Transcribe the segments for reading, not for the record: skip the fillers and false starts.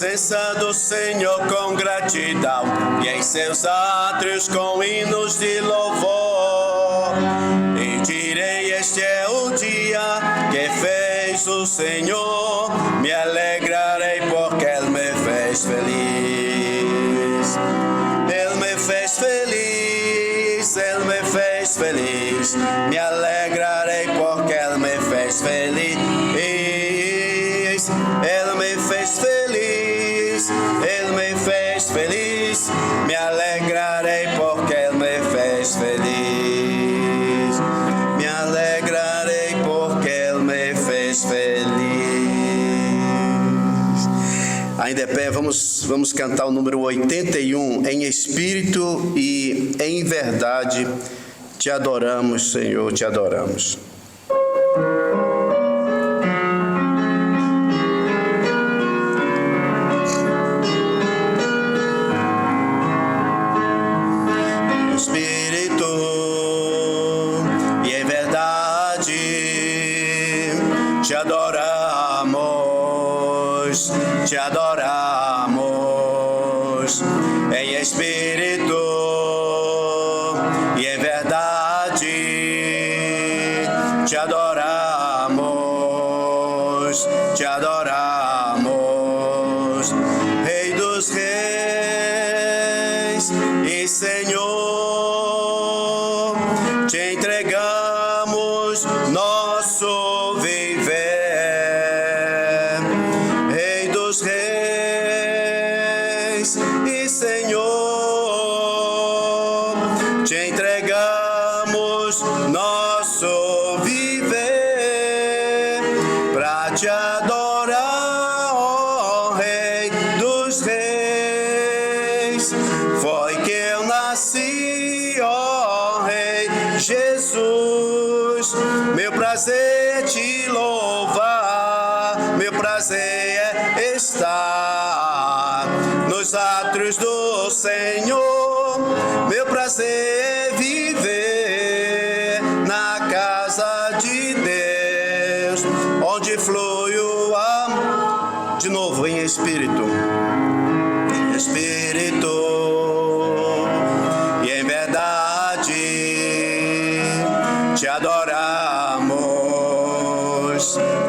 presença do Senhor com gratidão e em seus átrios com hinos de louvor. E direi: este é o dia que fez o Senhor, me alegrarei porque Ele me fez feliz. Ele me fez feliz, Ele me fez feliz, me alegrarei porque Ele me fez feliz. Ele me fez feliz, Ele me fez feliz, me alegrarei porque Ele me fez feliz. Me alegrarei porque Ele me fez feliz. Ainda é pé, vamos cantar o número 81, em espírito e em verdade. Te adoramos, Senhor, te adoramos. Te adoramos em espírito e em verdade. Te adoramos, te adoramos, Rei dos Reis e Senhor. Te entregamos nosso viver. E Senhor, te entregamos nosso viver para te adorar, ó Rei dos Reis. Foi que eu nasci, ó Rei Jesus. Meu prazer te louvar, meu prazer é estar nos átrios do Senhor. Meu prazer é viver na casa de Deus, onde flui o amor. De novo, em espírito, em espírito e em verdade. Te adoramos,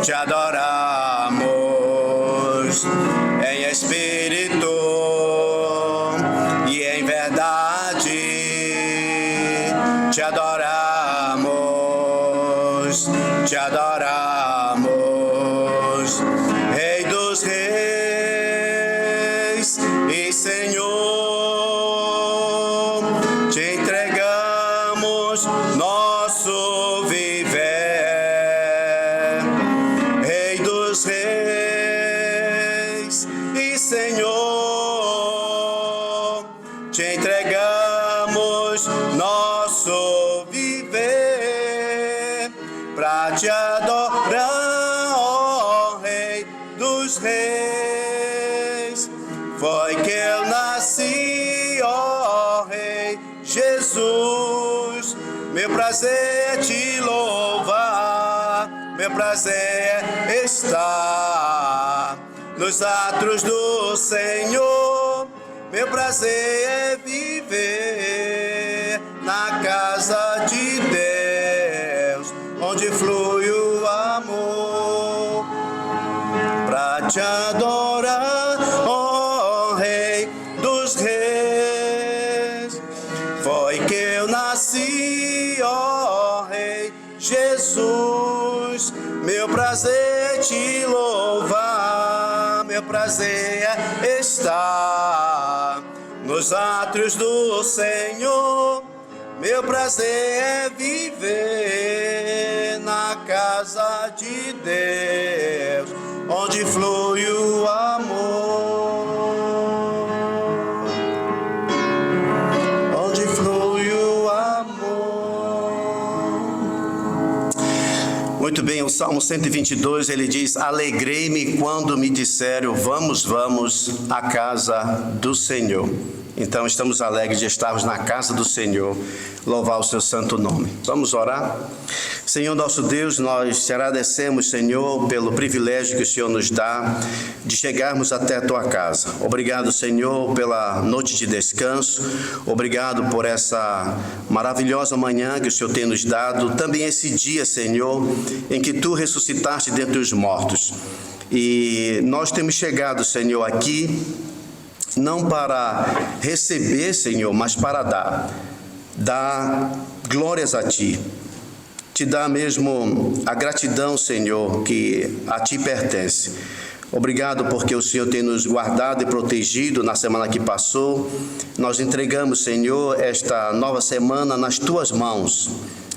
te adoramos em espírito e em verdade. Te adoramos, te adoramos, Rei dos Reis e Senhor. Te entregamos nosso viver, Rei dos Reis e Senhor. Te entregamos nosso viver para te adorar, ó Rei dos Reis. Foi que eu nasci, ó Rei Jesus. Meu prazer é te louvar, meu prazer é estar nos átrios do Senhor. Meu prazer é viver na casa de Deus, onde flui o amor. Pra te adorar, ó Rei dos Reis. Foi que eu nasci, ó Rei Jesus. Meu prazer é te louvar, meu prazer é estar nos átrios do Senhor. Meu prazer é viver na casa de Deus, onde flui o amor. Onde flui o amor. Muito bem, o Salmo 122, ele diz: alegrei-me quando me disseram, vamos, vamos à casa do Senhor. Então estamos alegres de estarmos na casa do Senhor, louvar o seu santo nome. Vamos orar? Senhor nosso Deus, nós te agradecemos, Senhor, pelo privilégio que o Senhor nos dá de chegarmos até a tua casa. Obrigado, Senhor, pela noite de descanso. Obrigado por essa maravilhosa manhã que o Senhor tem nos dado. Também esse dia, Senhor, em que tu ressuscitaste dentre os mortos. E nós temos chegado, Senhor, aqui não para receber, Senhor, mas para dar glórias a ti. Te dá mesmo a gratidão, Senhor, que a ti pertence. Obrigado porque o Senhor tem nos guardado e protegido na semana que passou. Nós entregamos, Senhor, esta nova semana nas tuas mãos,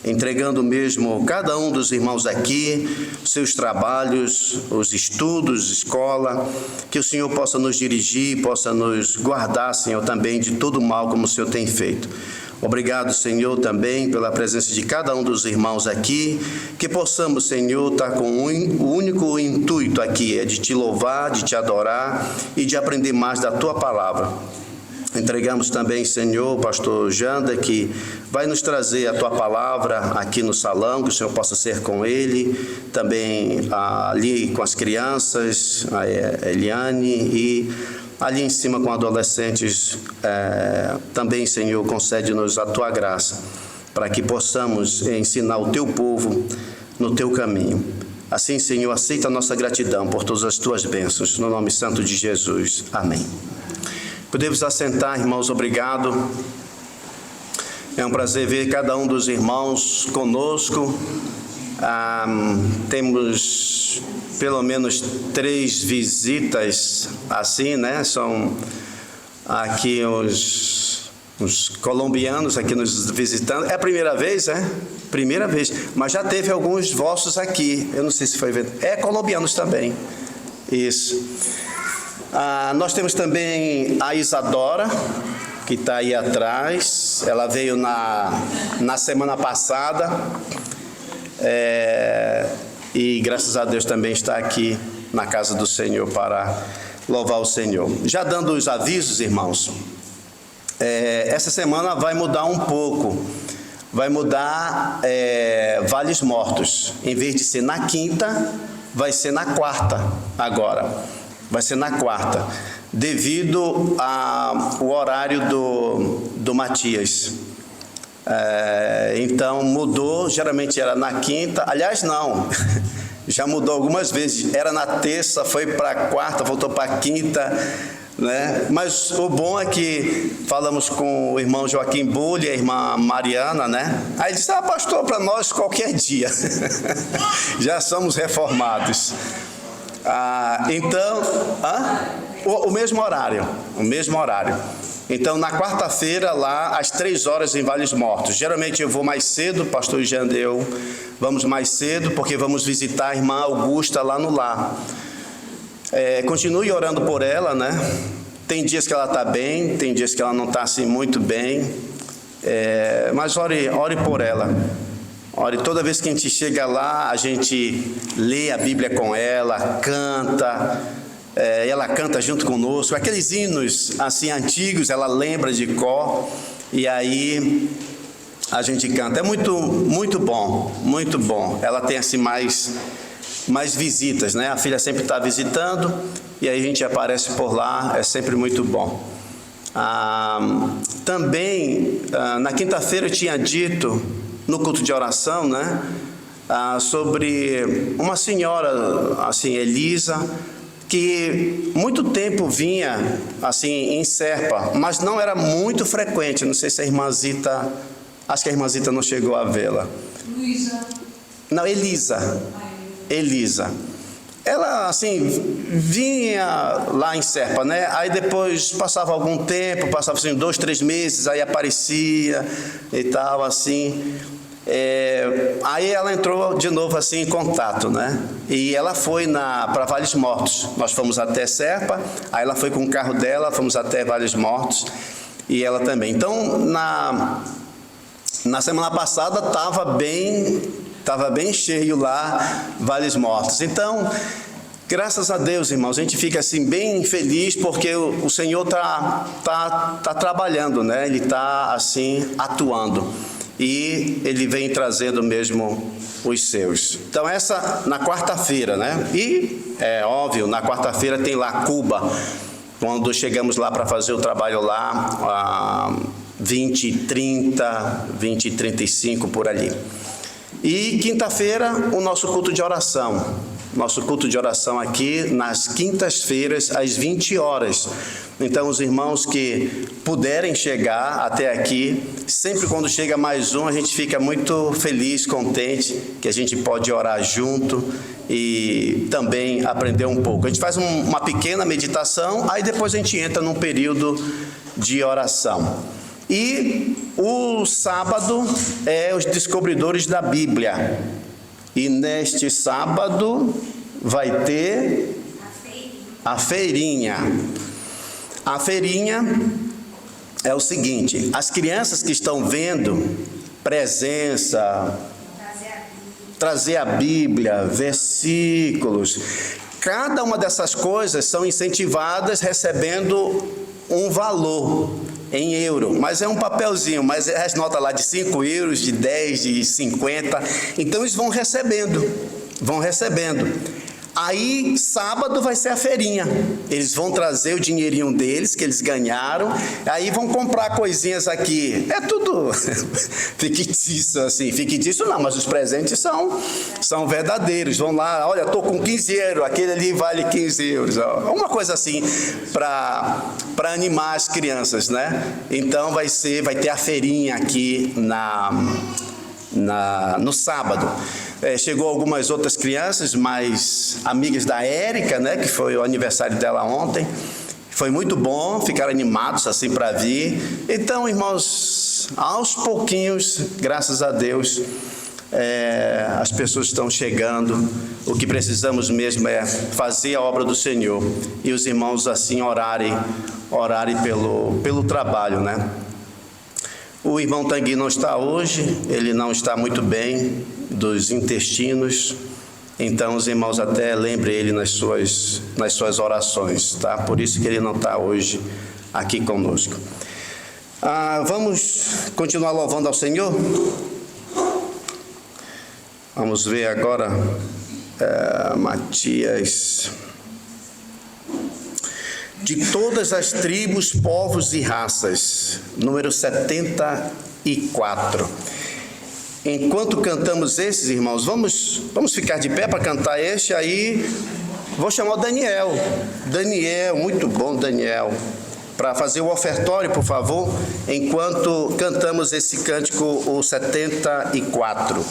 entregando mesmo cada um dos irmãos aqui, seus trabalhos, os estudos, escola, que o Senhor possa nos dirigir, possa nos guardar, Senhor, também de todo mal como o Senhor tem feito. Obrigado, Senhor, também pela presença de cada um dos irmãos aqui, que possamos, Senhor, estar com o único intuito aqui, é de te louvar, de te adorar e de aprender mais da tua palavra. Entregamos também, Senhor, o pastor Janda, que vai nos trazer a tua palavra aqui no salão, que o Senhor possa ser com ele, também ali com as crianças, a Eliane, e ali em cima com adolescentes, também, Senhor, concede-nos a tua graça, para que possamos ensinar o teu povo no teu caminho. Assim, Senhor, aceita a nossa gratidão por todas as tuas bênçãos, no nome santo de Jesus. Amém. Podemos assentar, irmãos, obrigado. É um prazer ver cada um dos irmãos conosco. Temos pelo menos 3 visitas assim, né? São aqui os colombianos aqui nos visitando. É a primeira vez, é? Primeira vez. Mas já teve alguns vossos aqui. Eu não sei se foi... colombianos também. Isso. Nós temos também a Isadora, que está aí atrás. Ela veio na semana passada. E graças a Deus também está aqui na casa do Senhor para louvar o Senhor. Já dando os avisos, irmãos, essa semana vai mudar um pouco. Vai mudar Vales Mortos. Em vez de ser na quinta, vai ser na quarta agora. Vai ser na quarta, devido ao horário do Matias. Então mudou, geralmente era na quinta, aliás não, já mudou algumas vezes, era na terça, foi para a quarta, voltou para a quinta, né? Mas o bom é que falamos com o irmão Joaquim Bulli e a irmã Mariana, né? Aí ele disse, pastor, para nós qualquer dia, já somos reformados. Então, o mesmo horário, Então, na quarta-feira, lá, às 3 horas, em Vales Mortos. Geralmente eu vou mais cedo, pastor Janda e eu vamos mais cedo, porque vamos visitar a irmã Augusta lá no lar. Continue orando por ela, né? Tem dias que ela está bem, tem dias que ela não está assim muito bem, mas ore por ela. Olha, toda vez que a gente chega lá, a gente lê a Bíblia com ela, canta, ela canta junto conosco, aqueles hinos assim antigos, ela lembra de cor, e aí a gente canta. É muito, muito bom, muito bom. Ela tem assim mais visitas, né? A filha sempre está visitando, e aí a gente aparece por lá, é sempre muito bom. Também, na quinta-feira eu tinha dito, no culto de oração, né, sobre uma senhora, assim, Elisa, que muito tempo vinha, assim, em Serpa, mas não era muito frequente. Não sei se a irmã Zita, acho que a irmã Zita não chegou a vê-la. Luísa. Não, Elisa. Ela, assim, vinha lá em Serpa, né? Aí depois passava algum tempo, passava assim 2, 3 meses, aí aparecia e tal, assim. Aí ela entrou de novo assim em contato, né? E ela foi para Vales Mortos. Nós fomos até Serpa, aí ela foi com o carro dela, fomos até Vales Mortos, e ela também. Então, na semana passada estava bem cheio lá, Vales Mortos. Então, graças a Deus, irmãos, a gente fica assim bem feliz, porque o Senhor tá trabalhando, né? Ele está assim atuando. e ele vem trazendo mesmo os seus. Então essa na quarta-feira, né? E é óbvio, na quarta-feira tem lá Cuba, quando chegamos lá para fazer o trabalho lá, 20h30, 20h35 por ali. E quinta-feira o nosso culto de oração. Nosso culto de oração aqui nas quintas-feiras às 20 horas. Então os irmãos que puderem chegar até aqui, sempre quando chega mais um, a gente fica muito feliz, contente, que a gente pode orar junto e também aprender um pouco. A gente faz uma pequena meditação, aí depois a gente entra num período de oração. E o sábado é os descobridores da Bíblia. E neste sábado vai ter a feirinha. A feirinha é o seguinte: as crianças que estão vendo presença, trazer a Bíblia, versículos, cada uma dessas coisas são incentivadas recebendo um valor em euro, mas é um papelzinho, mas é as notas lá de 5 euros, de 10, de 50, então eles vão recebendo. Aí, sábado vai ser a feirinha, eles vão trazer o dinheirinho deles, que eles ganharam, aí vão comprar coisinhas aqui, é tudo fictício assim, fictício não, mas os presentes são verdadeiros, vão lá, olha, estou com 15 euros, aquele ali vale 15 euros, uma coisa assim, para animar as crianças, né? Então vai ter a feirinha aqui no sábado. Chegou algumas outras crianças, mais amigas da Érica, né, que foi o aniversário dela ontem. Foi muito bom, ficaram animados assim para vir. Então, irmãos, aos pouquinhos, graças a Deus, as pessoas estão chegando. O que precisamos mesmo é fazer a obra do Senhor e os irmãos assim orarem pelo trabalho, né? O irmão Tanguy não está hoje, ele não está muito bem dos intestinos, então os irmãos até lembrem ele nas suas orações, tá? Por isso que ele não está hoje aqui conosco. Vamos continuar louvando ao Senhor? Vamos ver agora, Matias. De todas as tribos, povos e raças, número 74. Enquanto cantamos esses, irmãos, vamos ficar de pé para cantar este, aí vou chamar o Daniel. Daniel, muito bom, Daniel, para fazer o ofertório, por favor, enquanto cantamos esse cântico, o 74.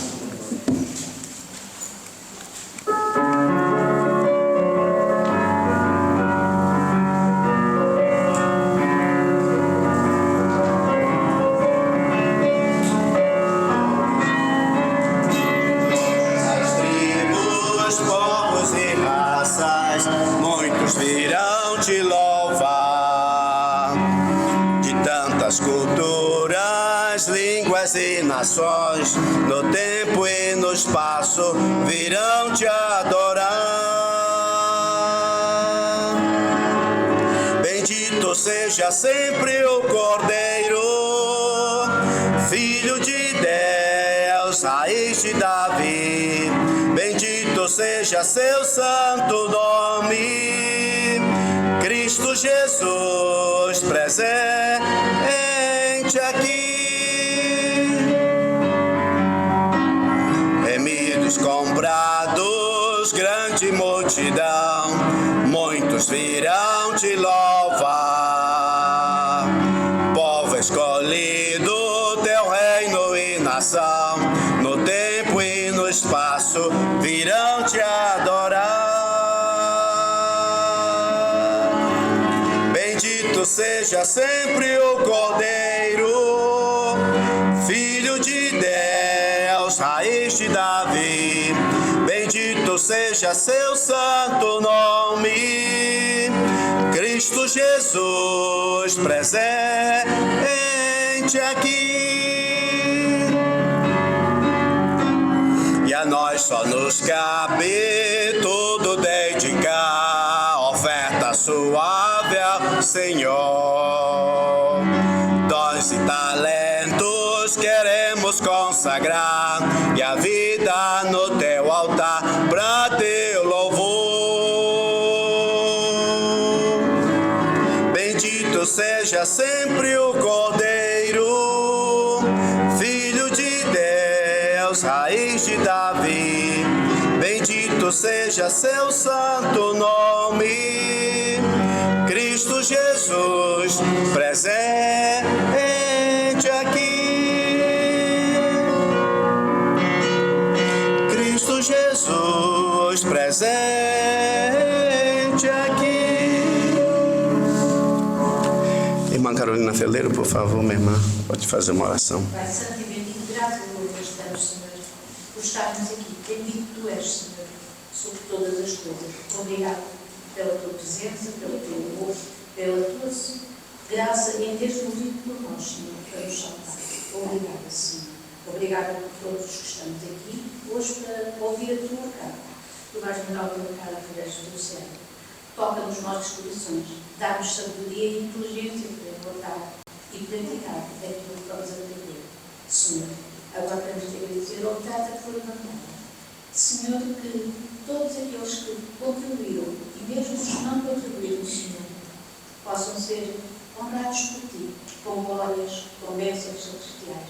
Nações, no tempo e no espaço, virão te adorar. Bendito seja sempre o Cordeiro, Filho de Deus, raiz de Davi. Bendito seja seu santo nome, Cristo Jesus, presente aqui. Comprados, grande multidão, muitos virão te louvar. Povo escolhido, teu reino e nação, no tempo e no espaço, virão te adorar. Bendito seja sempre o Cordeiro, Filho de Deus, raiz de Davi. Bendito seja seu santo nome, Cristo Jesus, presente aqui. E a nós só nos cabe tudo dedicar, oferta suave ao Senhor. Dons e talentos queremos vida no teu altar para teu louvor. Bendito seja sempre o Cordeiro, Filho de Deus, raiz de Davi. Bendito seja seu santo nome, Cristo Jesus, presente aqui. Cristo Jesus, presente aqui. Irmã Carolina Feleiro, por favor, minha irmã, pode fazer uma oração. Pai Santo e bendito, grato e louvor estamos, Senhor, por estarmos aqui. Bendito tu és, Senhor, sobre todas as coisas. Obrigado pela tua presença, pelo teu amor, pela tua graça em teres movido por nós, Senhor, para nos salvar. Obrigada, Senhor. Obrigada por todos que estamos aqui hoje para ouvir a tua cara. Tu vais nos dar a tua cara através do céu. Toca nos nossos corações, dá-nos sabedoria e inteligência para votar e praticar aquilo que vamos aprender. Senhor, agora queremos te agradecer ao data que foi abandonado. Senhor, que todos aqueles que contribuíram e mesmo os que não contribuíram, Senhor, possam ser honrados por ti, com glórias, com bênçãos celestiais,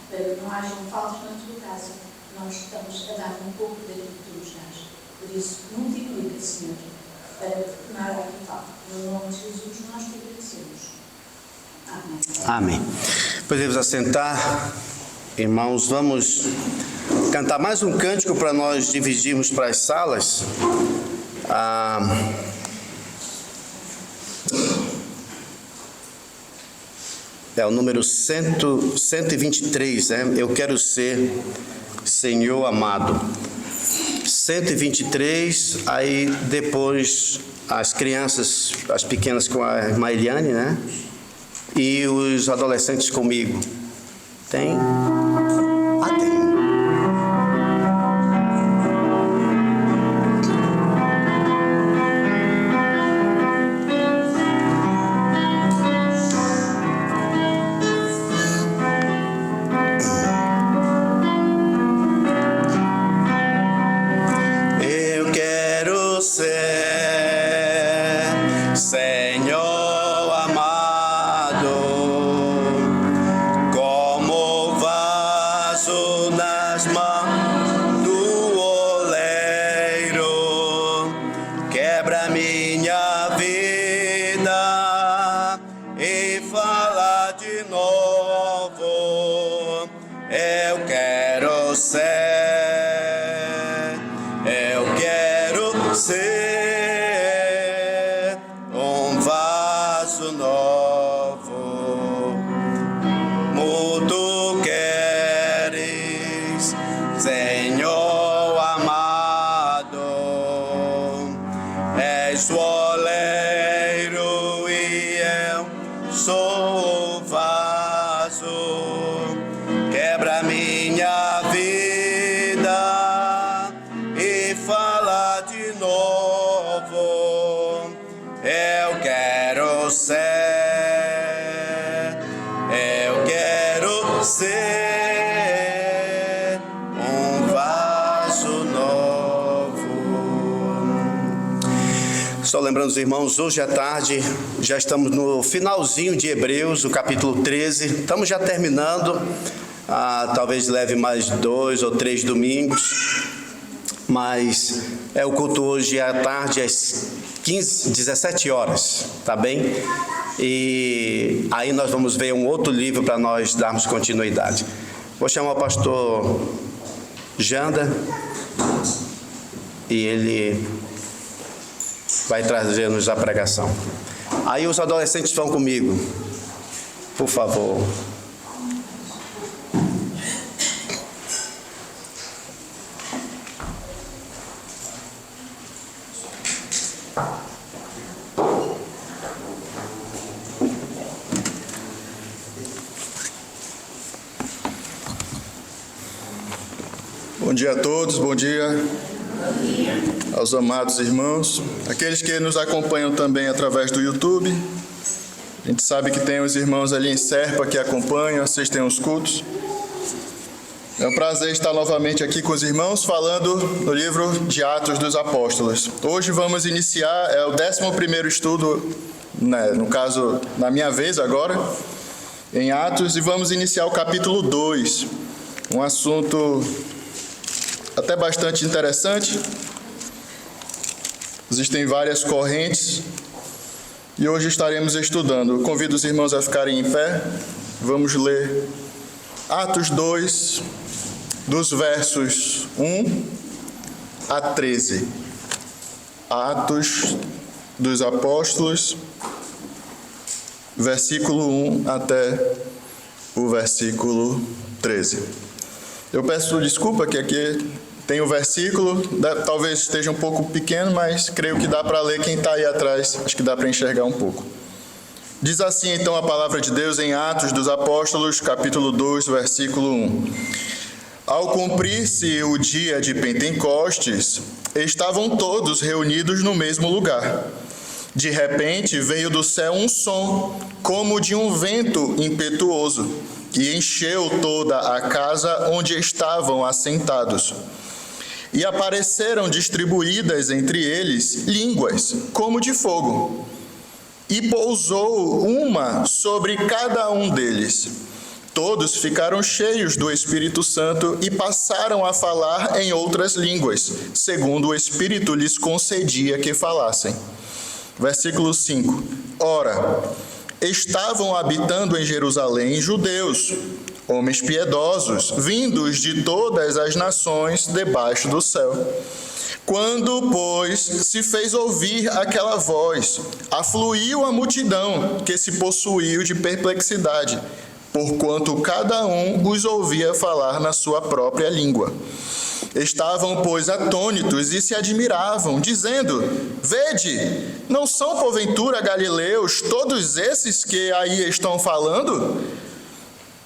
para que não hajam faltas na tua casa. Nós estamos a dar um pouco daquilo que tu nos dás. Por isso, multiplica, Senhor, para tornar aqui falta. No nome de Jesus, nós te agradecemos. Amém. Amém. Podemos assentar, irmãos, vamos cantar mais um cântico para nós dividirmos para as salas. É o número 123, né? Eu quero ser Senhor amado. 123, aí depois as crianças, as pequenas com a irmã Eliane, né? E os adolescentes comigo. Tem? Tem. Eu quero ser Senhor amado, como vaso nas mãos do oleiro. Quebra minha vida e fala de novo. Eu quero ser um vaso novo. Muito queres, Senhor amado. És o oleiro e eu sou o vaso. Quebra minha vida e fala de novo. Eu quero ser um vaso novo. Só lembrando os irmãos, hoje à tarde já estamos no finalzinho de Hebreus, o capítulo 13. Estamos já terminando. Talvez leve mais 2 ou 3 domingos. Mas é o culto hoje à tarde às 17 horas, tá bem? E aí nós vamos ver um outro livro para nós darmos continuidade. Vou chamar o pastor Janda e ele vai trazer-nos a pregação. Aí os adolescentes vão comigo, por favor. Bom dia a todos, bom dia aos amados irmãos, aqueles que nos acompanham também através do YouTube. A gente sabe que tem os irmãos ali em Serpa que acompanham, assistem os cultos. É um prazer estar novamente aqui com os irmãos falando no livro de Atos dos Apóstolos. Hoje vamos iniciar, o 11º estudo, no caso, na minha vez agora, em Atos, e vamos iniciar o capítulo 2, um assunto até bastante interessante. Existem várias correntes e hoje estaremos estudando. Eu convido os irmãos a ficarem em pé. Vamos ler Atos 2, dos versos 1 a 13. Atos dos Apóstolos, versículo 1 até o versículo 13. Eu peço desculpa que aqui tem o versículo, talvez esteja um pouco pequeno, mas creio que dá para ler. Quem está aí atrás, acho que dá para enxergar um pouco. Diz assim então a palavra de Deus em Atos dos Apóstolos, capítulo 2, versículo 1. Ao cumprir-se o dia de Pentecostes, estavam todos reunidos no mesmo lugar. De repente veio do céu um som, como de um vento impetuoso, e encheu toda a casa onde estavam assentados. E apareceram distribuídas entre eles línguas, como de fogo, e pousou uma sobre cada um deles. Todos ficaram cheios do Espírito Santo e passaram a falar em outras línguas, segundo o Espírito lhes concedia que falassem. Versículo 5. Ora, estavam habitando em Jerusalém judeus, homens piedosos, vindos de todas as nações debaixo do céu. Quando, pois, se fez ouvir aquela voz, afluiu a multidão, que se possuiu de perplexidade, porquanto cada um os ouvia falar na sua própria língua. Estavam, pois, atônitos e se admiravam, dizendo: Vede, não são porventura galileus todos esses que aí estão falando?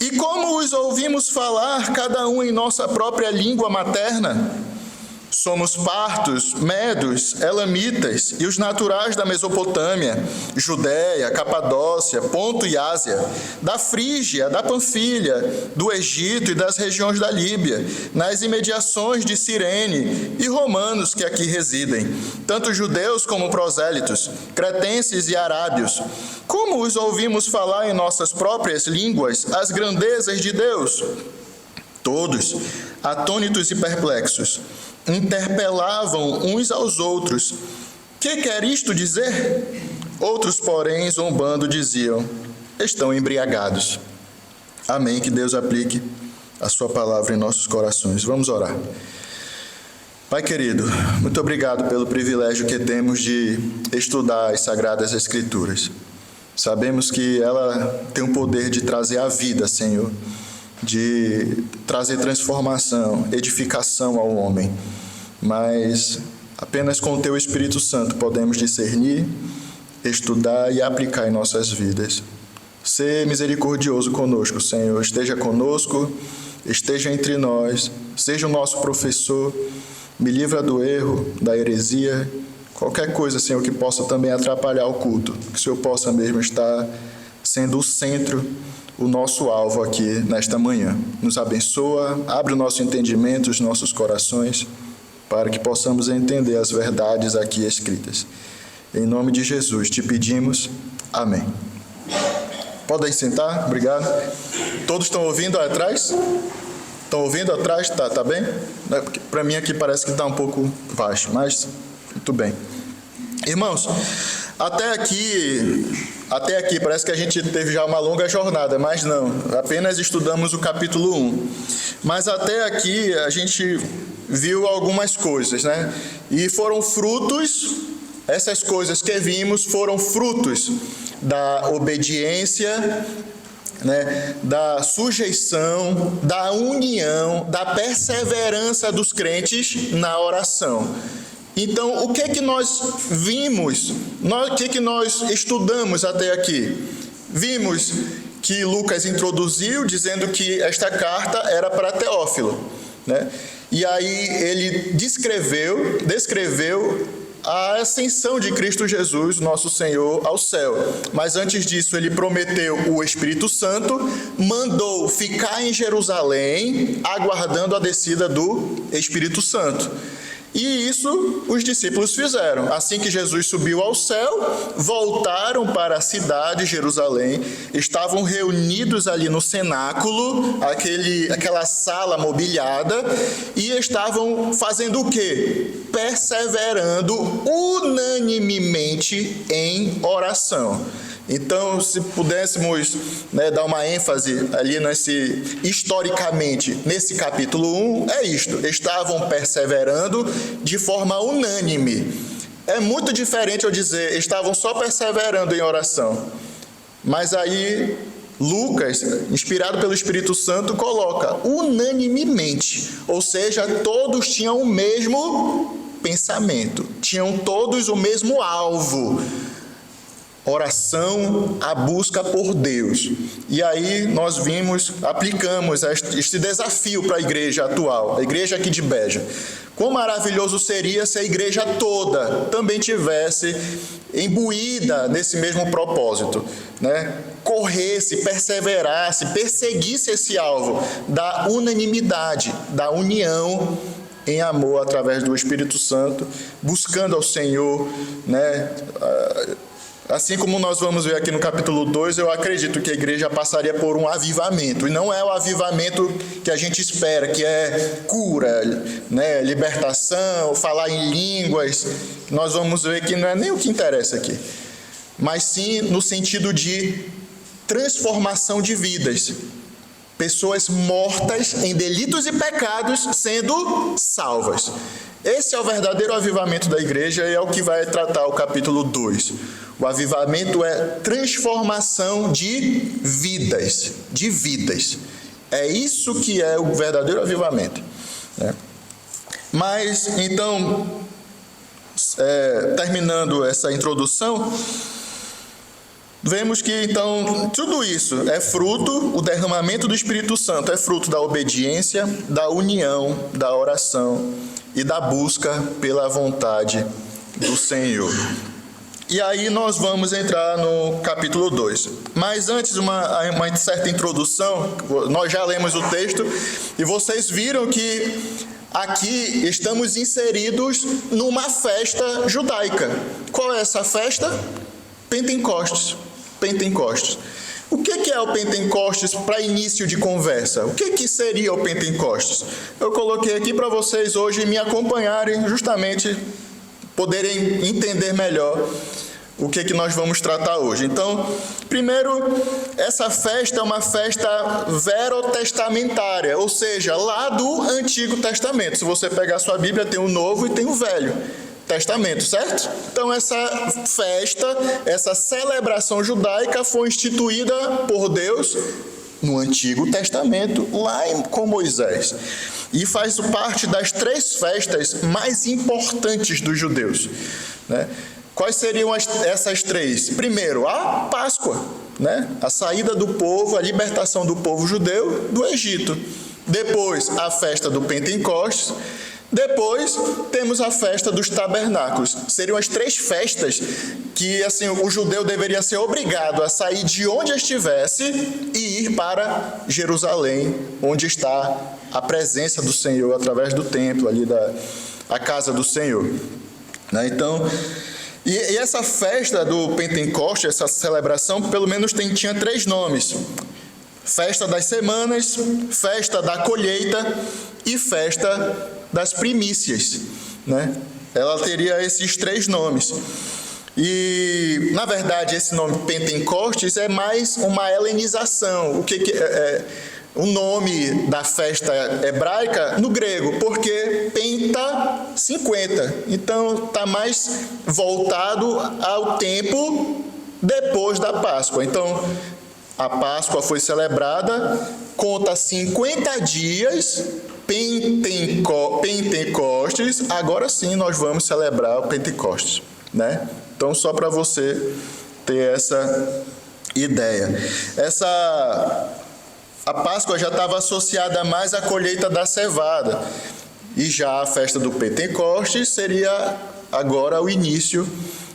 E como os ouvimos falar, cada um em nossa própria língua materna? Somos partos, medos, elamitas e os naturais da Mesopotâmia, Judéia, Capadócia, Ponto e Ásia, da Frígia, da Panfilha, do Egito e das regiões da Líbia, nas imediações de Cirene, e romanos que aqui residem, tanto judeus como prosélitos, cretenses e arábios. Como os ouvimos falar em nossas próprias línguas as grandezas de Deus? Todos, atônitos e perplexos, interpelavam uns aos outros: Que quer isto dizer? Outros, porém, zombando, diziam: Estão embriagados. Amém. Que Deus aplique a sua palavra em nossos corações. Vamos orar. Pai querido, muito obrigado pelo privilégio que temos de estudar as Sagradas Escrituras. Sabemos que ela tem o poder de trazer a vida, Senhor, de trazer transformação, edificação ao homem, mas apenas com o Teu Espírito Santo podemos discernir, estudar e aplicar em nossas vidas. Sê misericordioso conosco, Senhor, esteja conosco, esteja entre nós, seja o nosso professor, me livra do erro, da heresia, qualquer coisa, Senhor, que possa também atrapalhar o culto, que o Senhor possa mesmo estar sendo o centro, o nosso alvo aqui nesta manhã. Nos abençoa, abre o nosso entendimento, os nossos corações, para que possamos entender as verdades aqui escritas. Em nome de Jesus te pedimos. Amém. Podem sentar, obrigado. Todos estão ouvindo aí atrás? Estão ouvindo atrás? Tá bem? Para mim aqui parece que está um pouco baixo, mas muito bem. Irmãos, até aqui parece que a gente teve já uma longa jornada, mas não, apenas estudamos o capítulo 1. Mas até aqui a gente viu algumas coisas, né? E foram frutos, essas coisas que vimos foram frutos da obediência, né? Da sujeição, da união, da perseverança dos crentes na oração. Então, o que é que nós vimos? O que é que nós estudamos até aqui? Vimos que Lucas introduziu dizendo que esta carta era para Teófilo, né? E aí ele descreveu a ascensão de Cristo Jesus, nosso Senhor, ao céu. Mas antes disso, ele prometeu o Espírito Santo, mandou ficar em Jerusalém, aguardando a descida do Espírito Santo. E isso os discípulos fizeram. Assim que Jesus subiu ao céu, voltaram para a cidade de Jerusalém, estavam reunidos ali no cenáculo, aquela sala mobiliada, e estavam fazendo o quê? Perseverando unanimemente em oração. Então, se pudéssemos, dar uma ênfase ali historicamente, nesse capítulo 1, é isto: estavam perseverando de forma unânime. É muito diferente eu dizer, estavam só perseverando em oração. Mas aí, Lucas, inspirado pelo Espírito Santo, coloca unanimemente, ou seja, todos tinham o mesmo pensamento, tinham todos o mesmo alvo. Oração, a busca por Deus. E aí nós aplicamos este desafio para a igreja atual, a igreja aqui de Beja. Quão maravilhoso seria se a igreja toda também tivesse imbuída nesse mesmo propósito, corresse, perseverasse, perseguisse esse alvo da unanimidade, da união em amor através do Espírito Santo, buscando ao Senhor, Assim como nós vamos ver aqui no capítulo 2, eu acredito que a igreja passaria por um avivamento. E não é o avivamento que a gente espera, que é cura, libertação, falar em línguas. Nós vamos ver que não é nem o que interessa aqui. Mas sim no sentido de transformação de vidas. Pessoas mortas em delitos e pecados sendo salvas. Esse é o verdadeiro avivamento da igreja e é o que vai tratar o capítulo 2. O avivamento é transformação de vidas, É isso que é o verdadeiro avivamento. Mas, então, terminando essa introdução, vemos que, então, tudo isso é fruto, o derramamento do Espírito Santo é fruto da obediência, da união, da oração e da busca pela vontade do Senhor. E aí nós vamos entrar no capítulo 2. Mas antes, uma certa introdução, nós já lemos o texto, e vocês viram que aqui estamos inseridos numa festa judaica. Qual é essa festa? Pentecostes. O que é o Pentecostes para início de conversa? O que seria o Pentecostes? Eu coloquei aqui para vocês hoje me acompanharem, justamente poderem entender melhor o que nós vamos tratar hoje. Então, primeiro, essa festa é uma festa verotestamentária, ou seja, lá do Antigo Testamento. Se você pegar a sua Bíblia, tem o Novo e tem o Velho Testamento, certo? Então, essa festa, essa celebração judaica foi instituída por Deus no Antigo Testamento, lá com Moisés. E faz parte das 3 festas mais importantes dos judeus. Quais seriam essas 3? Primeiro, a Páscoa, a saída do povo, a libertação do povo judeu do Egito. Depois, a festa do Pentecostes. Depois, temos a festa dos tabernáculos. Seriam as 3 festas que o judeu deveria ser obrigado a sair de onde estivesse e ir para Jerusalém, onde está a presença do Senhor, através do templo, ali a casa do Senhor. Então, e essa festa do Pentecostes, essa celebração, pelo menos tinha 3 nomes. Festa das semanas, festa da colheita e festa das primícias, Ela teria esses 3 nomes. E, na verdade, esse nome Pentecostes é mais uma helenização. O que é o nome da festa hebraica no grego? Porque penta 50. Então, está mais voltado ao tempo depois da Páscoa. Então, a Páscoa foi celebrada, conta 50 dias, Pentecostes, agora sim nós vamos celebrar o Pentecostes, Então, só para você ter essa ideia. A Páscoa já estava associada mais à colheita da cevada, e já a festa do Pentecostes seria agora o início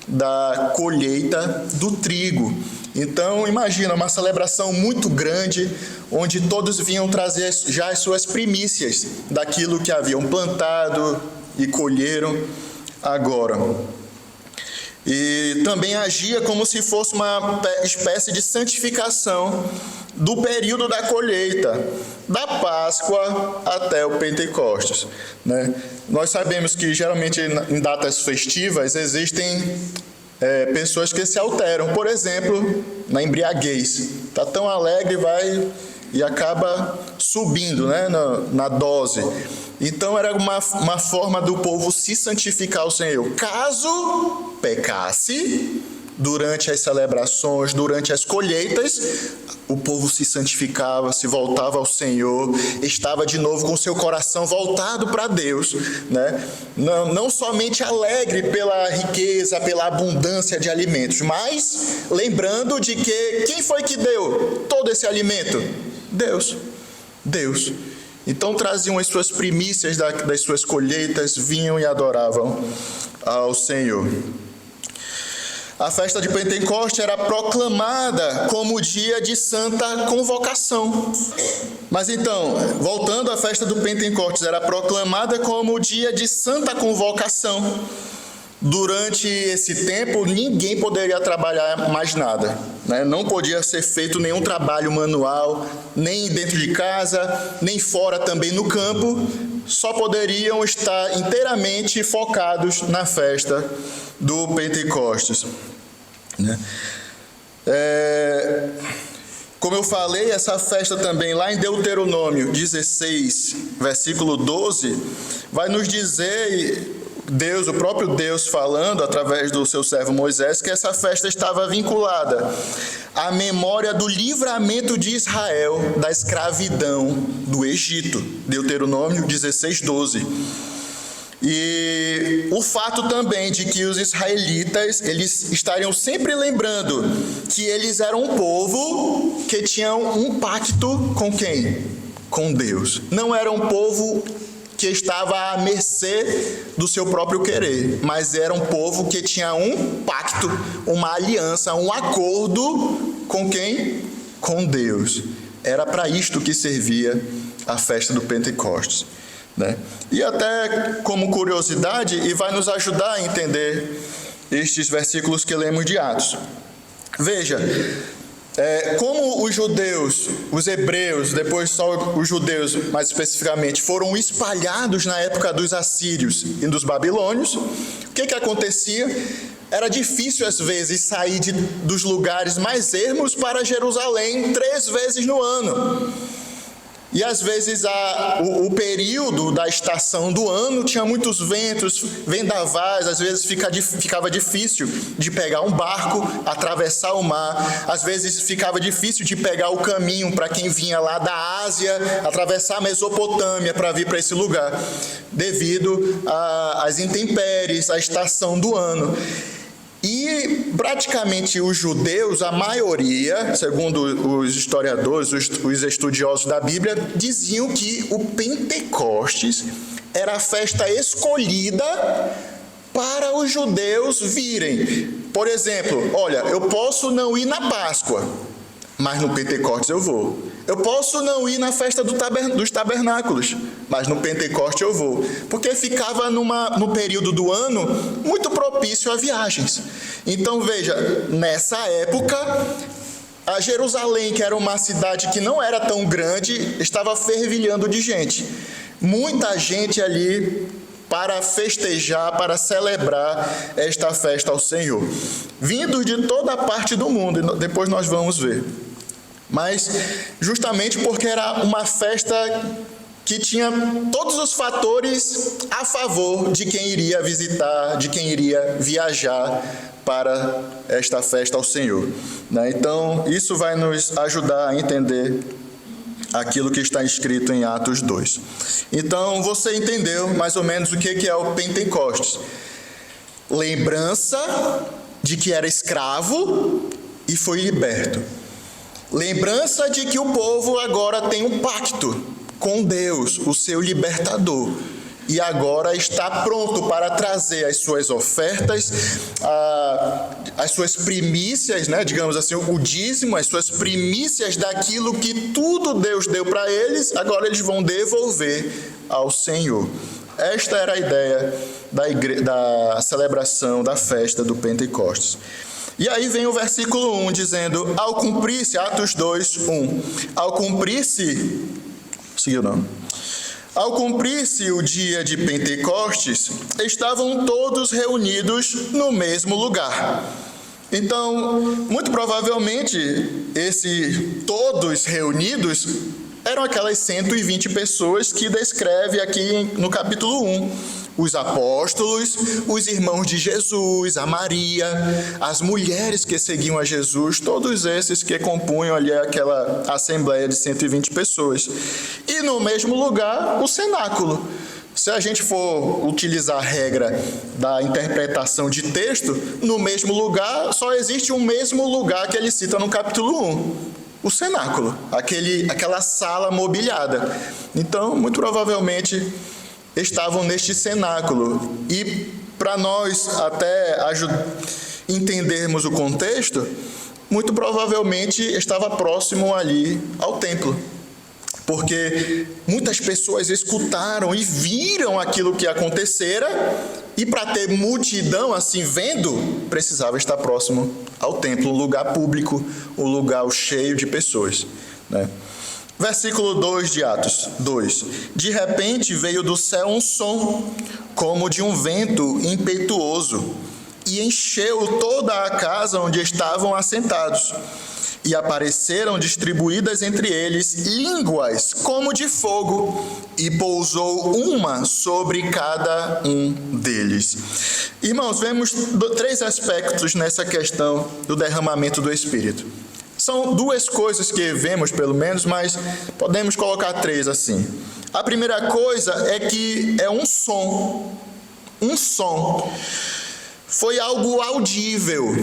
da colheita do trigo. Então, imagina, uma celebração muito grande, onde todos vinham trazer já as suas primícias daquilo que haviam plantado e colheram agora. E também agia como se fosse uma espécie de santificação do período da colheita, da Páscoa até o Pentecostes, né? Nós sabemos que geralmente em datas festivas existem pessoas que se alteram, por exemplo, na embriaguez. Está tão alegre, vai e acaba subindo, né, na dose. Então era uma forma do povo se santificar ao Senhor. Caso pecasse, durante as celebrações, durante as colheitas, o povo se santificava, se voltava ao Senhor, estava de novo com seu coração voltado para Deus, né? Não somente alegre pela riqueza, pela abundância de alimentos, mas lembrando de que quem foi que deu todo esse alimento? Deus. Então traziam as suas primícias das suas colheitas, vinham e adoravam ao Senhor. A festa de Pentecostes era proclamada como dia de santa convocação. Mas então, voltando à festa do Pentecostes, era proclamada como dia de santa convocação. Durante esse tempo, ninguém poderia trabalhar mais nada, né? Não podia ser feito nenhum trabalho manual, nem dentro de casa, nem fora também no campo. Só poderiam estar inteiramente focados na festa do Pentecostes, né? Como eu falei, essa festa também, lá em Deuteronômio 16, versículo 12, vai nos dizer, Deus, o próprio Deus falando através do seu servo Moisés, que essa festa estava vinculada à memória do livramento de Israel da escravidão do Egito. Deuteronômio 16, 12. E o fato também de que os israelitas, eles estariam sempre lembrando que eles eram um povo que tinham um pacto com quem? Com Deus. Não era um povo que estava à mercê do seu próprio querer, mas era um povo que tinha um pacto, uma aliança, um acordo com quem? Com Deus. Era para isto que servia a festa do Pentecostes, né? E até como curiosidade, e vai nos ajudar a entender estes versículos que lemos de Atos. Veja, como os judeus, os hebreus, depois só os judeus mais especificamente, foram espalhados na época dos assírios e dos babilônios, o que acontecia? Era difícil às vezes sair dos lugares mais ermos para Jerusalém 3 vezes no ano. E às vezes o período da estação do ano tinha muitos ventos, vendavais, às vezes ficava difícil de pegar um barco, atravessar o mar, às vezes ficava difícil de pegar o caminho para quem vinha lá da Ásia, atravessar a Mesopotâmia para vir para esse lugar, devido às intempéries, à estação do ano. E praticamente os judeus, a maioria, segundo os historiadores, os estudiosos da Bíblia, diziam que o Pentecostes era a festa escolhida para os judeus virem. Por exemplo, olha, eu posso não ir na Páscoa, mas no Pentecostes eu vou. Eu posso não ir na festa dos tabernáculos, mas no Pentecostes eu vou. Porque ficava no período do ano muito propício a viagens. Então veja, nessa época, a Jerusalém, que era uma cidade que não era tão grande, estava fervilhando de gente. Muita gente ali para festejar, para celebrar esta festa ao Senhor. Vindos de toda a parte do mundo, e depois nós vamos ver. Mas justamente porque era uma festa que tinha todos os fatores a favor de quem iria visitar, de quem iria viajar para esta festa ao Senhor, né? Então, isso vai nos ajudar a entender aquilo que está escrito em Atos 2. Então, você entendeu mais ou menos o que é o Pentecostes. Lembrança de que era escravo e foi liberto. Lembrança de que o povo agora tem um pacto com Deus, o seu libertador. e agora está pronto para trazer as suas ofertas, as suas primícias, né, digamos assim, o dízimo, as suas primícias daquilo que tudo Deus deu para eles, agora eles vão devolver ao Senhor. Esta era a ideia da celebração da festa do Pentecostes. E aí vem o versículo 1 dizendo, ao cumprir-se, Atos 2, 1, ao cumprir-se, seguiu não, ao cumprir-se o dia de Pentecostes, estavam todos reunidos no mesmo lugar. Então, muito provavelmente, todos reunidos eram aquelas 120 pessoas que descreve aqui no capítulo 1. Os apóstolos, os irmãos de Jesus, a Maria, as mulheres que seguiam a Jesus, todos esses que compunham ali aquela assembleia de 120 pessoas. E no mesmo lugar, o cenáculo. Se a gente for utilizar a regra da interpretação de texto, no mesmo lugar, só existe um mesmo lugar que ele cita no capítulo 1. O cenáculo, aquela sala mobiliada. Então, muito provavelmente, estavam neste cenáculo. E para nós até entendermos o contexto, muito provavelmente estava próximo ali ao templo. Porque muitas pessoas escutaram e viram aquilo que acontecera, e para ter multidão assim vendo, precisava estar próximo ao templo, um lugar público, um lugar cheio de pessoas, né? Versículo 2 de Atos 2. De repente veio do céu um som, como de um vento impetuoso, e encheu toda a casa onde estavam assentados. E apareceram distribuídas entre eles línguas como de fogo, e pousou uma sobre cada um deles. Irmãos, vemos 3 aspectos nessa questão do derramamento do Espírito. São 2 coisas que vemos, pelo menos, mas podemos colocar 3 assim. A primeira coisa é que é um som. Um som. Foi algo audível.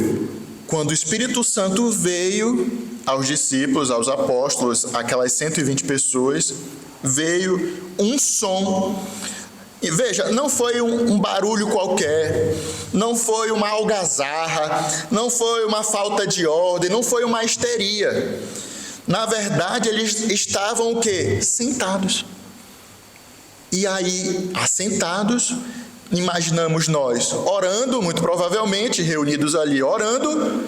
Quando o Espírito Santo veio aos discípulos, aos apóstolos, aquelas 120 pessoas, veio um som. E veja, não foi um barulho qualquer, não foi uma algazarra, não foi uma falta de ordem, não foi uma histeria. Na verdade, eles estavam o quê? Sentados. E aí, assentados, imaginamos nós orando, muito provavelmente, reunidos ali orando,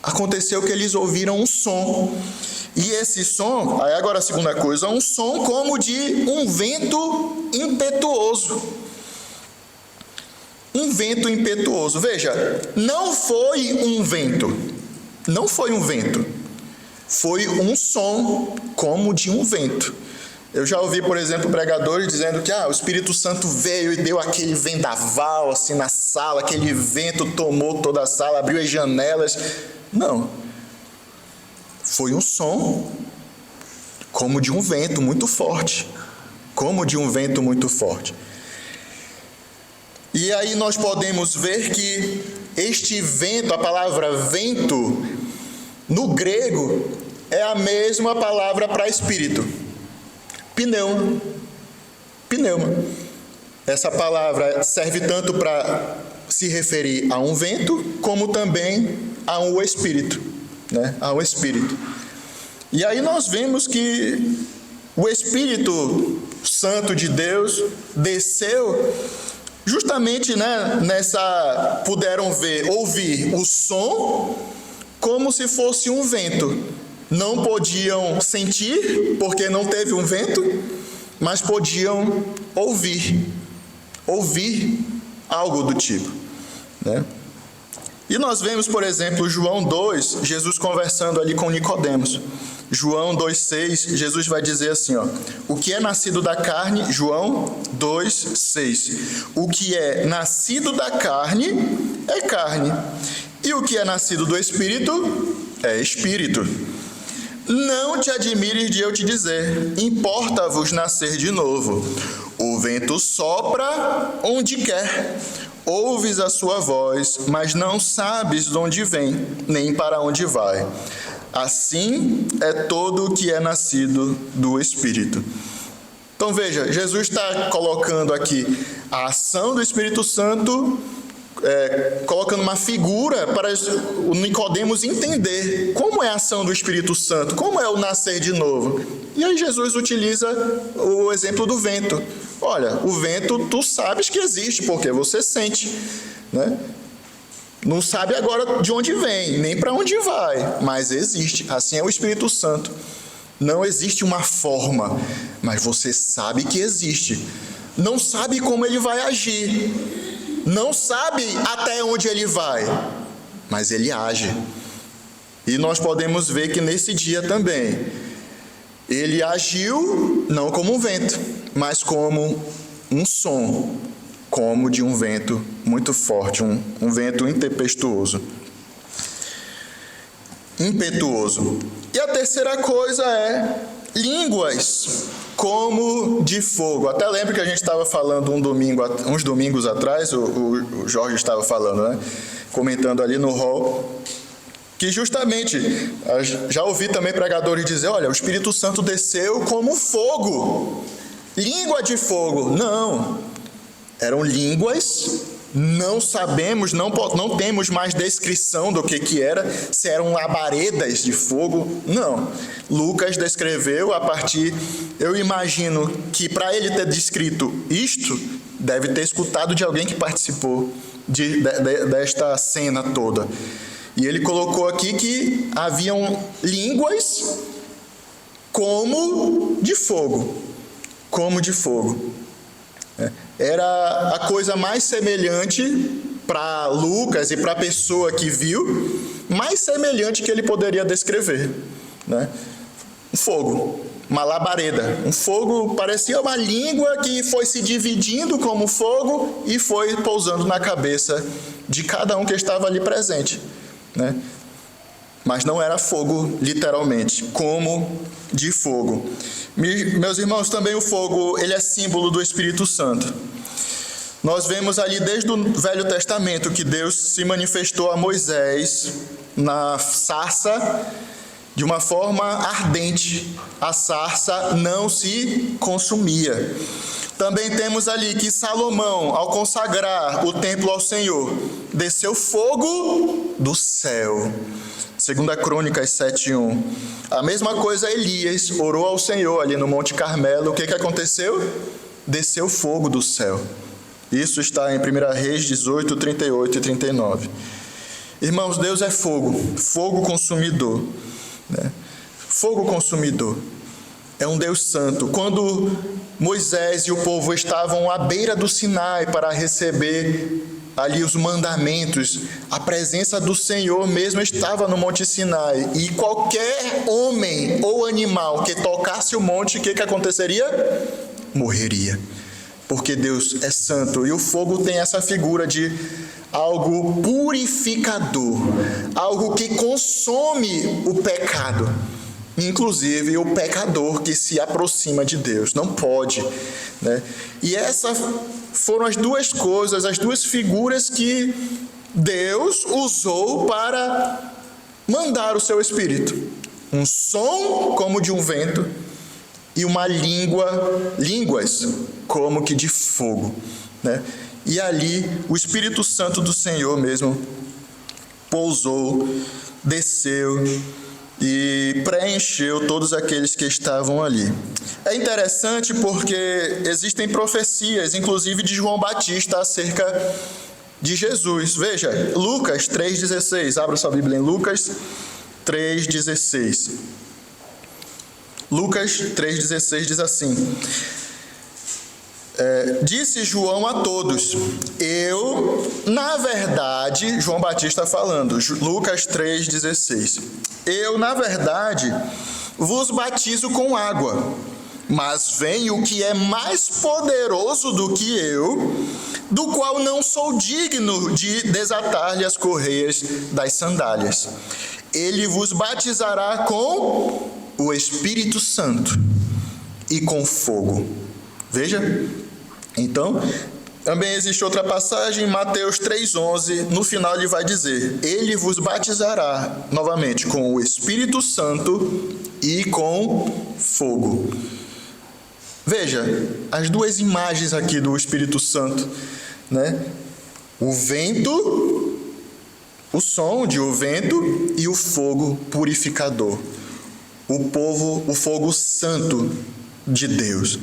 aconteceu que eles ouviram um som. E esse som, aí agora a segunda coisa, um som como de um vento impetuoso. Um vento impetuoso. Veja, não foi um vento. Não foi um vento. Foi um som como de um vento. Eu já ouvi, por exemplo, pregadores dizendo que o Espírito Santo veio e deu aquele vendaval assim na sala, aquele vento tomou toda a sala, abriu as janelas. Não. Foi um som como de um vento muito forte. Como de um vento muito forte. E aí nós podemos ver que este vento, a palavra vento, no grego, é a mesma palavra para espírito. Pneuma. Pneuma. Essa palavra serve tanto para se referir a um vento, como também a um espírito, né? A um espírito. E aí nós vemos que o Espírito Santo de Deus desceu justamente, né, puderam ouvir o som como se fosse um vento. Não podiam sentir, porque não teve um vento, mas podiam ouvir algo do tipo, né? E nós vemos, por exemplo, João 2, Jesus conversando ali com Nicodemos. João 2,6, Jesus vai dizer assim, o que é nascido da carne, João 2,6, o que é nascido da carne é carne, e o que é nascido do Espírito é Espírito. Não te admires de eu te dizer, importa-vos nascer de novo. O vento sopra onde quer, ouves a sua voz, mas não sabes de onde vem, nem para onde vai. Assim é todo o que é nascido do Espírito. Então veja, Jesus está colocando aqui a ação do Espírito Santo, colocando uma figura para o Nicodemos entender como é a ação do Espírito Santo, como é o nascer de novo. E aí Jesus utiliza o exemplo do vento. Olha, o vento tu sabes que existe, porque você sente, né? Não sabe agora de onde vem, nem para onde vai, mas existe. Assim é o Espírito Santo. Não existe uma forma, mas você sabe que existe. Não sabe como ele vai agir. Não sabe até onde ele vai, mas ele age. E nós podemos ver que nesse dia também, ele agiu não como um vento, mas como um som, como de um vento muito forte, um vento impetuoso. E a terceira coisa é línguas como de fogo. Até lembro que a gente estava falando uns domingos atrás, o Jorge estava falando, né? Comentando ali no hall, que justamente, já ouvi também pregadores dizer, olha, o Espírito Santo desceu como fogo, língua de fogo. Não, eram línguas, não sabemos, não temos mais descrição do que era, se eram labaredas de fogo, não. Lucas descreveu a partir, eu imagino que para ele ter descrito isto, deve ter escutado de alguém que participou desta cena toda. E ele colocou aqui que haviam línguas como de fogo, Era a coisa mais semelhante para Lucas e para a pessoa que viu, mais semelhante que ele poderia descrever, né? Um fogo, uma labareda. Um fogo parecia uma língua que foi se dividindo como fogo e foi pousando na cabeça de cada um que estava ali presente, né? Mas não era fogo literalmente, como de fogo. Meus irmãos, também o fogo, ele é símbolo do Espírito Santo. Nós vemos ali desde o Velho Testamento que Deus se manifestou a Moisés na sarça de uma forma ardente. A sarça não se consumia. Também temos ali que Salomão, ao consagrar o templo ao Senhor, desceu fogo do céu. 2 Crônicas 7:1. A mesma coisa Elias orou ao Senhor ali no Monte Carmelo. O que aconteceu? Desceu fogo do céu. Isso está em 1 Reis 18, 38 e 39. Irmãos, Deus é fogo, fogo consumidor, né? Fogo consumidor. É um Deus santo. Quando Moisés e o povo estavam à beira do Sinai para receber ali os mandamentos, a presença do Senhor mesmo estava no Monte Sinai. E qualquer homem ou animal que tocasse o monte, o que aconteceria? Morreria. Porque Deus é santo. E o fogo tem essa figura de algo purificador, algo que consome o pecado. Inclusive o pecador que se aproxima de Deus. Não pode, né? E essas foram as duas coisas, as duas figuras que Deus usou para mandar o seu Espírito. Um som como de um vento e uma línguas como que de fogo, né? E ali o Espírito Santo do Senhor mesmo pousou, desceu e preencheu todos aqueles que estavam ali. É interessante porque existem profecias, inclusive de João Batista, acerca de Jesus. Veja, Lucas 3,16. Abra sua Bíblia em Lucas 3,16. Lucas 3,16 diz assim: disse João a todos, eu, na verdade, João Batista falando, Lucas 3,16, eu, na verdade, vos batizo com água, mas vem o que é mais poderoso do que eu, do qual não sou digno de desatar-lhe as correias das sandálias. Ele vos batizará com o Espírito Santo e com fogo. Veja, então, também existe outra passagem, Mateus 3,11, no final ele vai dizer, ele vos batizará, novamente, com o Espírito Santo e com fogo. Veja, as duas imagens aqui do Espírito Santo, né? O vento, o som de o vento e o fogo purificador. O fogo santo de Deus,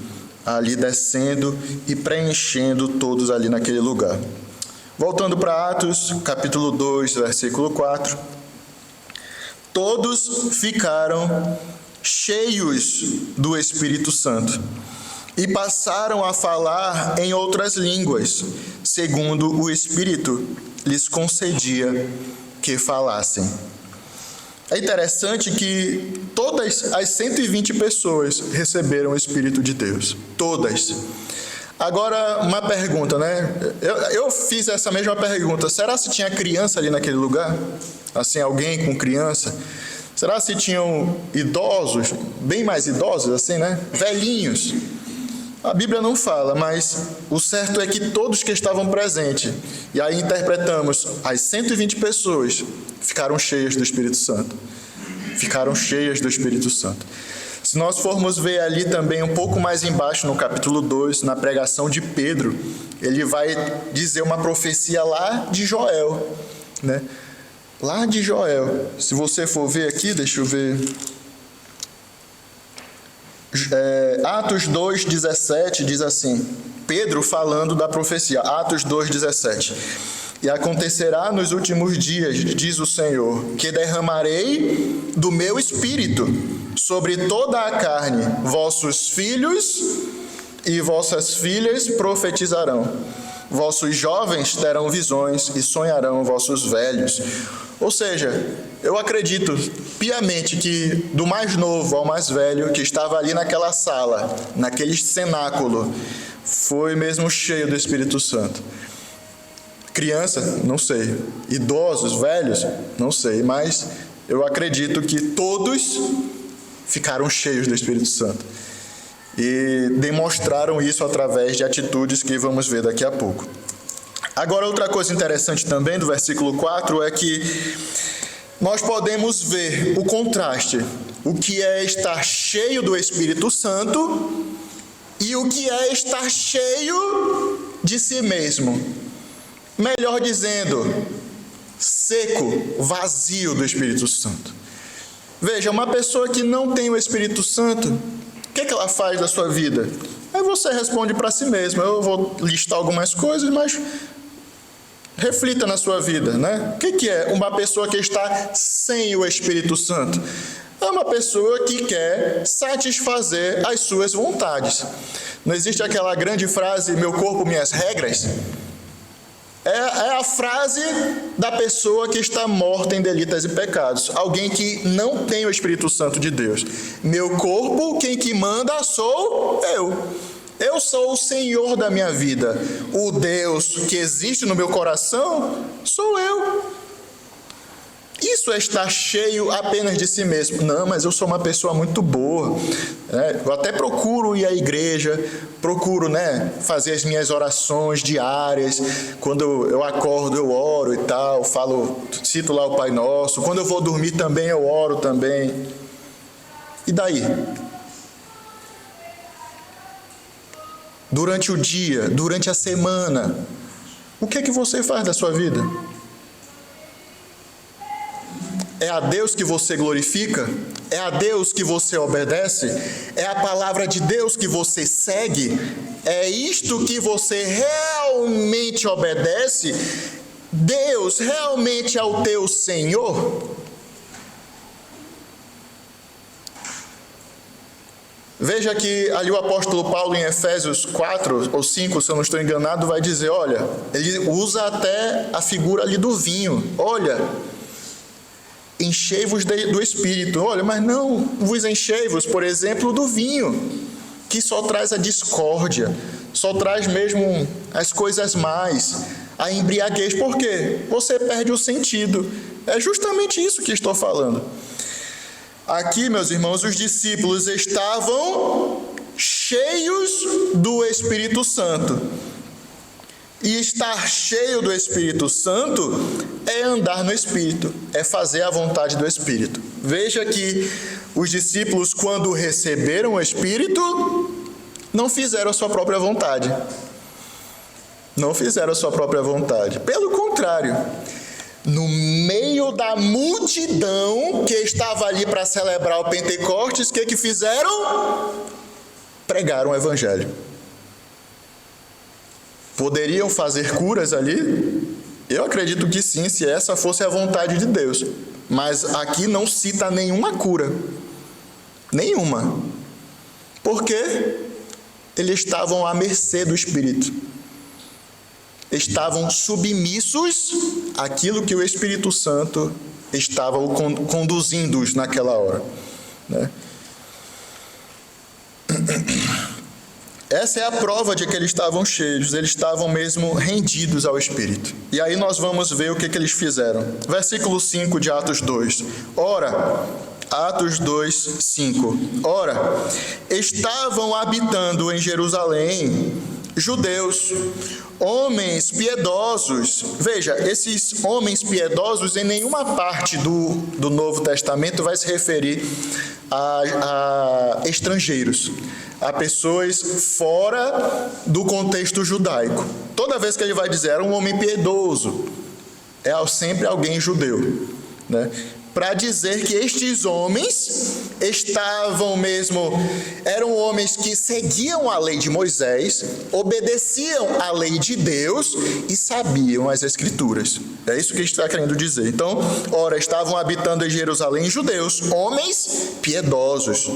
ali descendo e preenchendo todos ali naquele lugar. Voltando para Atos, capítulo 2, versículo 4. Todos ficaram cheios do Espírito Santo e passaram a falar em outras línguas, segundo o Espírito lhes concedia que falassem. É interessante que todas as 120 pessoas receberam o Espírito de Deus. Todas. Agora, uma pergunta, né? Eu fiz essa mesma pergunta. Será se tinha criança ali naquele lugar? Assim, alguém com criança? Será se tinham idosos, bem mais idosos, assim, né? Velhinhos? A Bíblia não fala, mas o certo é que todos que estavam presentes, e aí interpretamos, as 120 pessoas ficaram cheias do Espírito Santo. Ficaram cheias do Espírito Santo. Se nós formos ver ali também um pouco mais embaixo, no capítulo 2, na pregação de Pedro, ele vai dizer uma profecia lá de Joel, né? Lá de Joel. Se você for ver aqui, deixa eu ver... Atos 2,17 diz assim, Pedro falando da profecia, Atos 2,17. E acontecerá nos últimos dias, diz o Senhor, que derramarei do meu espírito sobre toda a carne. Vossos filhos e vossas filhas profetizarão. Vossos jovens terão visões e sonharão vossos velhos. Ou seja, eu acredito piamente que do mais novo ao mais velho que estava ali naquela sala, naquele cenáculo, foi mesmo cheio do Espírito Santo. Criança, não sei. Idosos, velhos, não sei. Mas eu acredito que todos ficaram cheios do Espírito Santo. E demonstraram isso através de atitudes que vamos ver daqui a pouco. Agora, outra coisa interessante também do versículo 4 é que nós podemos ver o contraste. O que é estar cheio do Espírito Santo e o que é estar cheio de si mesmo. Melhor dizendo, seco, vazio do Espírito Santo. Veja, uma pessoa que não tem o Espírito Santo, o que ela faz da sua vida? Aí você responde para si mesmo. Eu vou listar algumas coisas, mas reflita na sua vida, né? O que é uma pessoa que está sem o Espírito Santo? É uma pessoa que quer satisfazer as suas vontades. Não existe aquela grande frase, meu corpo, minhas regras? É a frase da pessoa que está morta em delitos e pecados. Alguém que não tem o Espírito Santo de Deus. Meu corpo, quem que manda sou eu. Eu sou o Senhor da minha vida. O Deus que existe no meu coração sou eu. Isso é estar cheio apenas de si mesmo. Não, mas eu sou uma pessoa muito boa. Eu até procuro ir à igreja, procuro, fazer as minhas orações diárias. Quando eu acordo, eu oro e tal, cito lá o Pai Nosso. Quando eu vou dormir também, eu oro também. E daí? Durante o dia, durante a semana, o que é que você faz da sua vida? É a Deus que você glorifica? É a Deus que você obedece? É a palavra de Deus que você segue? É isto que você realmente obedece? Deus realmente é o teu Senhor? Veja que ali o apóstolo Paulo, em Efésios 4 ou 5, se eu não estou enganado, vai dizer, olha, ele usa até a figura ali do vinho. Olha, enchei-vos do Espírito. Olha, mas não vos enchei-vos, por exemplo, do vinho, que só traz a discórdia, só traz mesmo as coisas mais, a embriaguez. Por quê? Você perde o sentido. É justamente isso que estou falando. Aqui, meus irmãos, os discípulos estavam cheios do Espírito Santo. E estar cheio do Espírito Santo é andar no Espírito, é fazer a vontade do Espírito. Veja que os discípulos, quando receberam o Espírito, não fizeram a sua própria vontade. Não fizeram a sua própria vontade. Pelo contrário, no meio da multidão que estava ali para celebrar o Pentecostes, o que fizeram? Pregaram o Evangelho. Poderiam fazer curas ali? Eu acredito que sim, se essa fosse a vontade de Deus. Mas aqui não cita nenhuma cura. Nenhuma. Porque eles estavam à mercê do Espírito. Estavam submissos àquilo que o Espírito Santo estava conduzindo-os naquela hora, né? Essa é a prova de que eles estavam cheios, eles estavam mesmo rendidos ao Espírito. E aí nós vamos ver o que eles fizeram. Versículo 5 de Atos 2. Ora, Atos 2, 5. Ora, estavam habitando em Jerusalém judeus, homens piedosos. Veja, esses homens piedosos, em nenhuma parte do Novo Testamento vai se referir a estrangeiros, a pessoas fora do contexto judaico. Toda vez que ele vai dizer, era um homem piedoso, é sempre alguém judeu, né? Para dizer que estes homens eram homens que seguiam a lei de Moisés, obedeciam à lei de Deus e sabiam as Escrituras. É isso que está querendo dizer. Então, ora, estavam habitando em Jerusalém judeus, homens piedosos,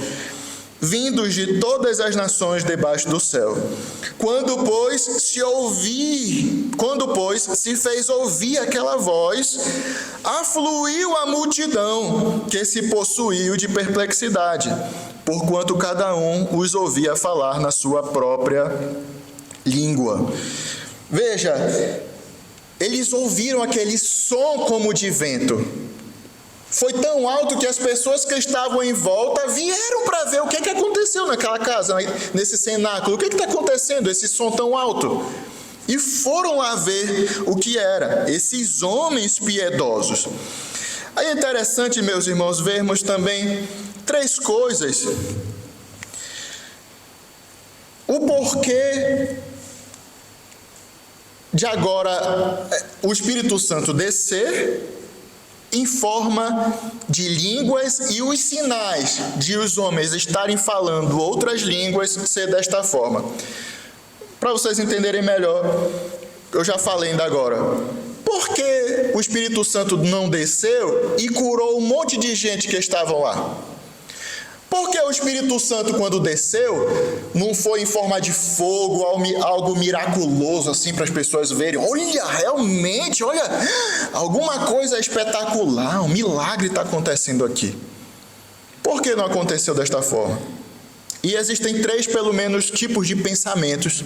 vindos de todas as nações debaixo do céu. Quando, pois, se fez ouvir aquela voz, afluiu a multidão, que se possuiu de perplexidade, porquanto cada um os ouvia falar na sua própria língua. Veja, eles ouviram aquele som como de vento. Foi tão alto que as pessoas que estavam em volta vieram para ver o que aconteceu naquela casa, nesse cenáculo. O que está acontecendo, esse som tão alto? E foram lá ver o que era, esses homens piedosos. Aí é interessante, meus irmãos, vermos também 3 coisas. O porquê de agora o Espírito Santo descer em forma de línguas e os sinais de os homens estarem falando outras línguas ser desta forma. Para vocês entenderem melhor, eu já falei ainda agora. Por que o Espírito Santo não desceu e curou um monte de gente que estavam lá? Porque o Espírito Santo, quando desceu, não foi em forma de fogo, algo miraculoso, assim, para as pessoas verem. Olha, realmente, olha, alguma coisa espetacular, um milagre está acontecendo aqui. Por que não aconteceu desta forma? E existem 3, pelo menos, tipos de pensamentos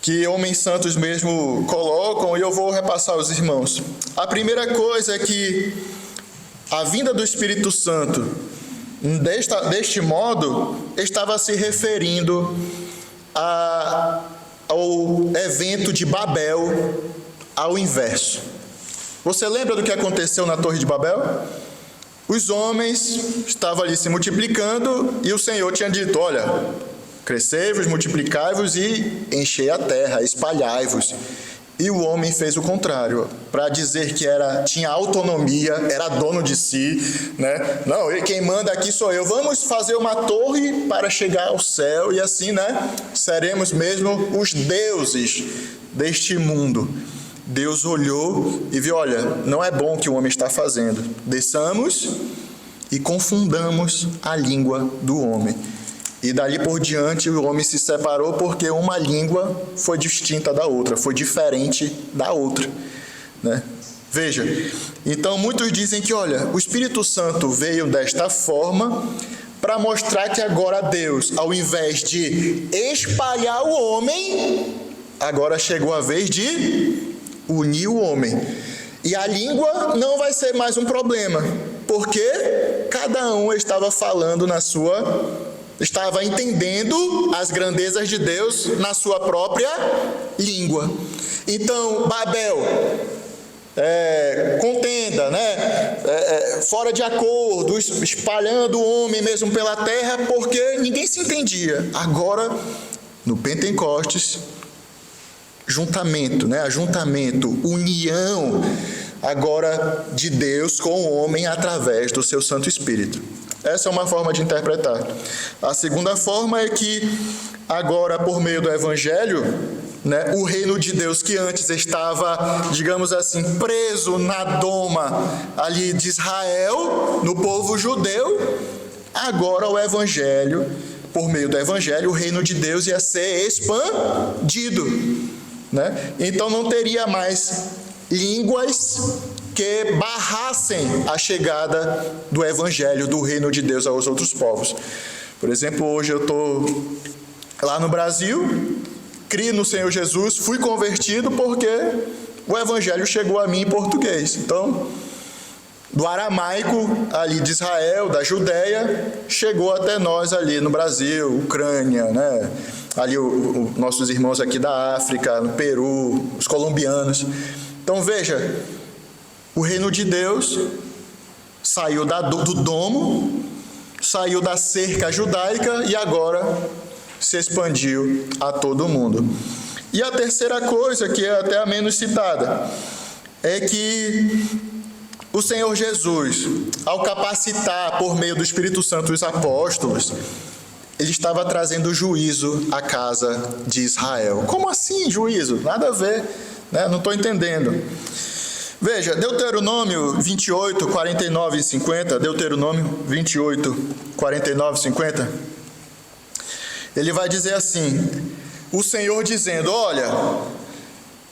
que homens santos mesmo colocam, e eu vou repassar aos irmãos. A primeira coisa é que a vinda do Espírito Santo deste modo, estava se referindo ao evento de Babel, ao inverso. Você lembra do que aconteceu na Torre de Babel? Os homens estavam ali se multiplicando e o Senhor tinha dito, olha, crescei-vos, multiplicai-vos e enchei a terra, espalhai-vos. E o homem fez o contrário, para dizer que tinha autonomia, era dono de si, né? Não, quem manda aqui sou eu. Vamos fazer uma torre para chegar ao céu e assim, né? Seremos mesmo os deuses deste mundo. Deus olhou e viu, olha, não é bom o que o homem está fazendo. Desçamos e confundamos a língua do homem. E dali por diante o homem se separou porque uma língua foi distinta da outra, foi diferente da outra, né? Veja, então muitos dizem que, olha, o Espírito Santo veio desta forma para mostrar que agora Deus, ao invés de espalhar o homem, agora chegou a vez de unir o homem. E a língua não vai ser mais um problema, porque cada um estava falando estava entendendo as grandezas de Deus na sua própria língua. Então, Babel contenda, né? Fora de acordo, espalhando o homem mesmo pela terra, porque ninguém se entendia. Agora, no Pentecostes, juntamento, né? Ajuntamento, união agora de Deus com o homem através do seu Santo Espírito. Essa é uma forma de interpretar. A segunda forma é que agora, por meio do Evangelho, né, o reino de Deus que antes estava, digamos assim, preso na doma ali de Israel, no povo judeu, agora o Evangelho, por meio do Evangelho, o reino de Deus ia ser expandido, né? Então não teria mais línguas que barrassem a chegada do Evangelho, do reino de Deus aos outros povos. Por exemplo, hoje eu estou lá no Brasil, criei no Senhor Jesus, fui convertido porque o Evangelho chegou a mim em português. Então, do aramaico ali de Israel, da Judéia, chegou até nós ali no Brasil, Ucrânia, né? Ali nossos irmãos aqui da África, no Peru, os colombianos. Então veja, o reino de Deus saiu do domo, saiu da cerca judaica e agora se expandiu a todo mundo. E a terceira coisa, que é até a menos citada, é que o Senhor Jesus, ao capacitar por meio do Espírito Santo os apóstolos, ele estava trazendo juízo à casa de Israel. Como assim juízo? Nada a ver, né? Não estou entendendo. Veja, Deuteronômio 28, 49 e 50, Deuteronômio 28, 49 e 50, ele vai dizer assim, o Senhor dizendo, olha,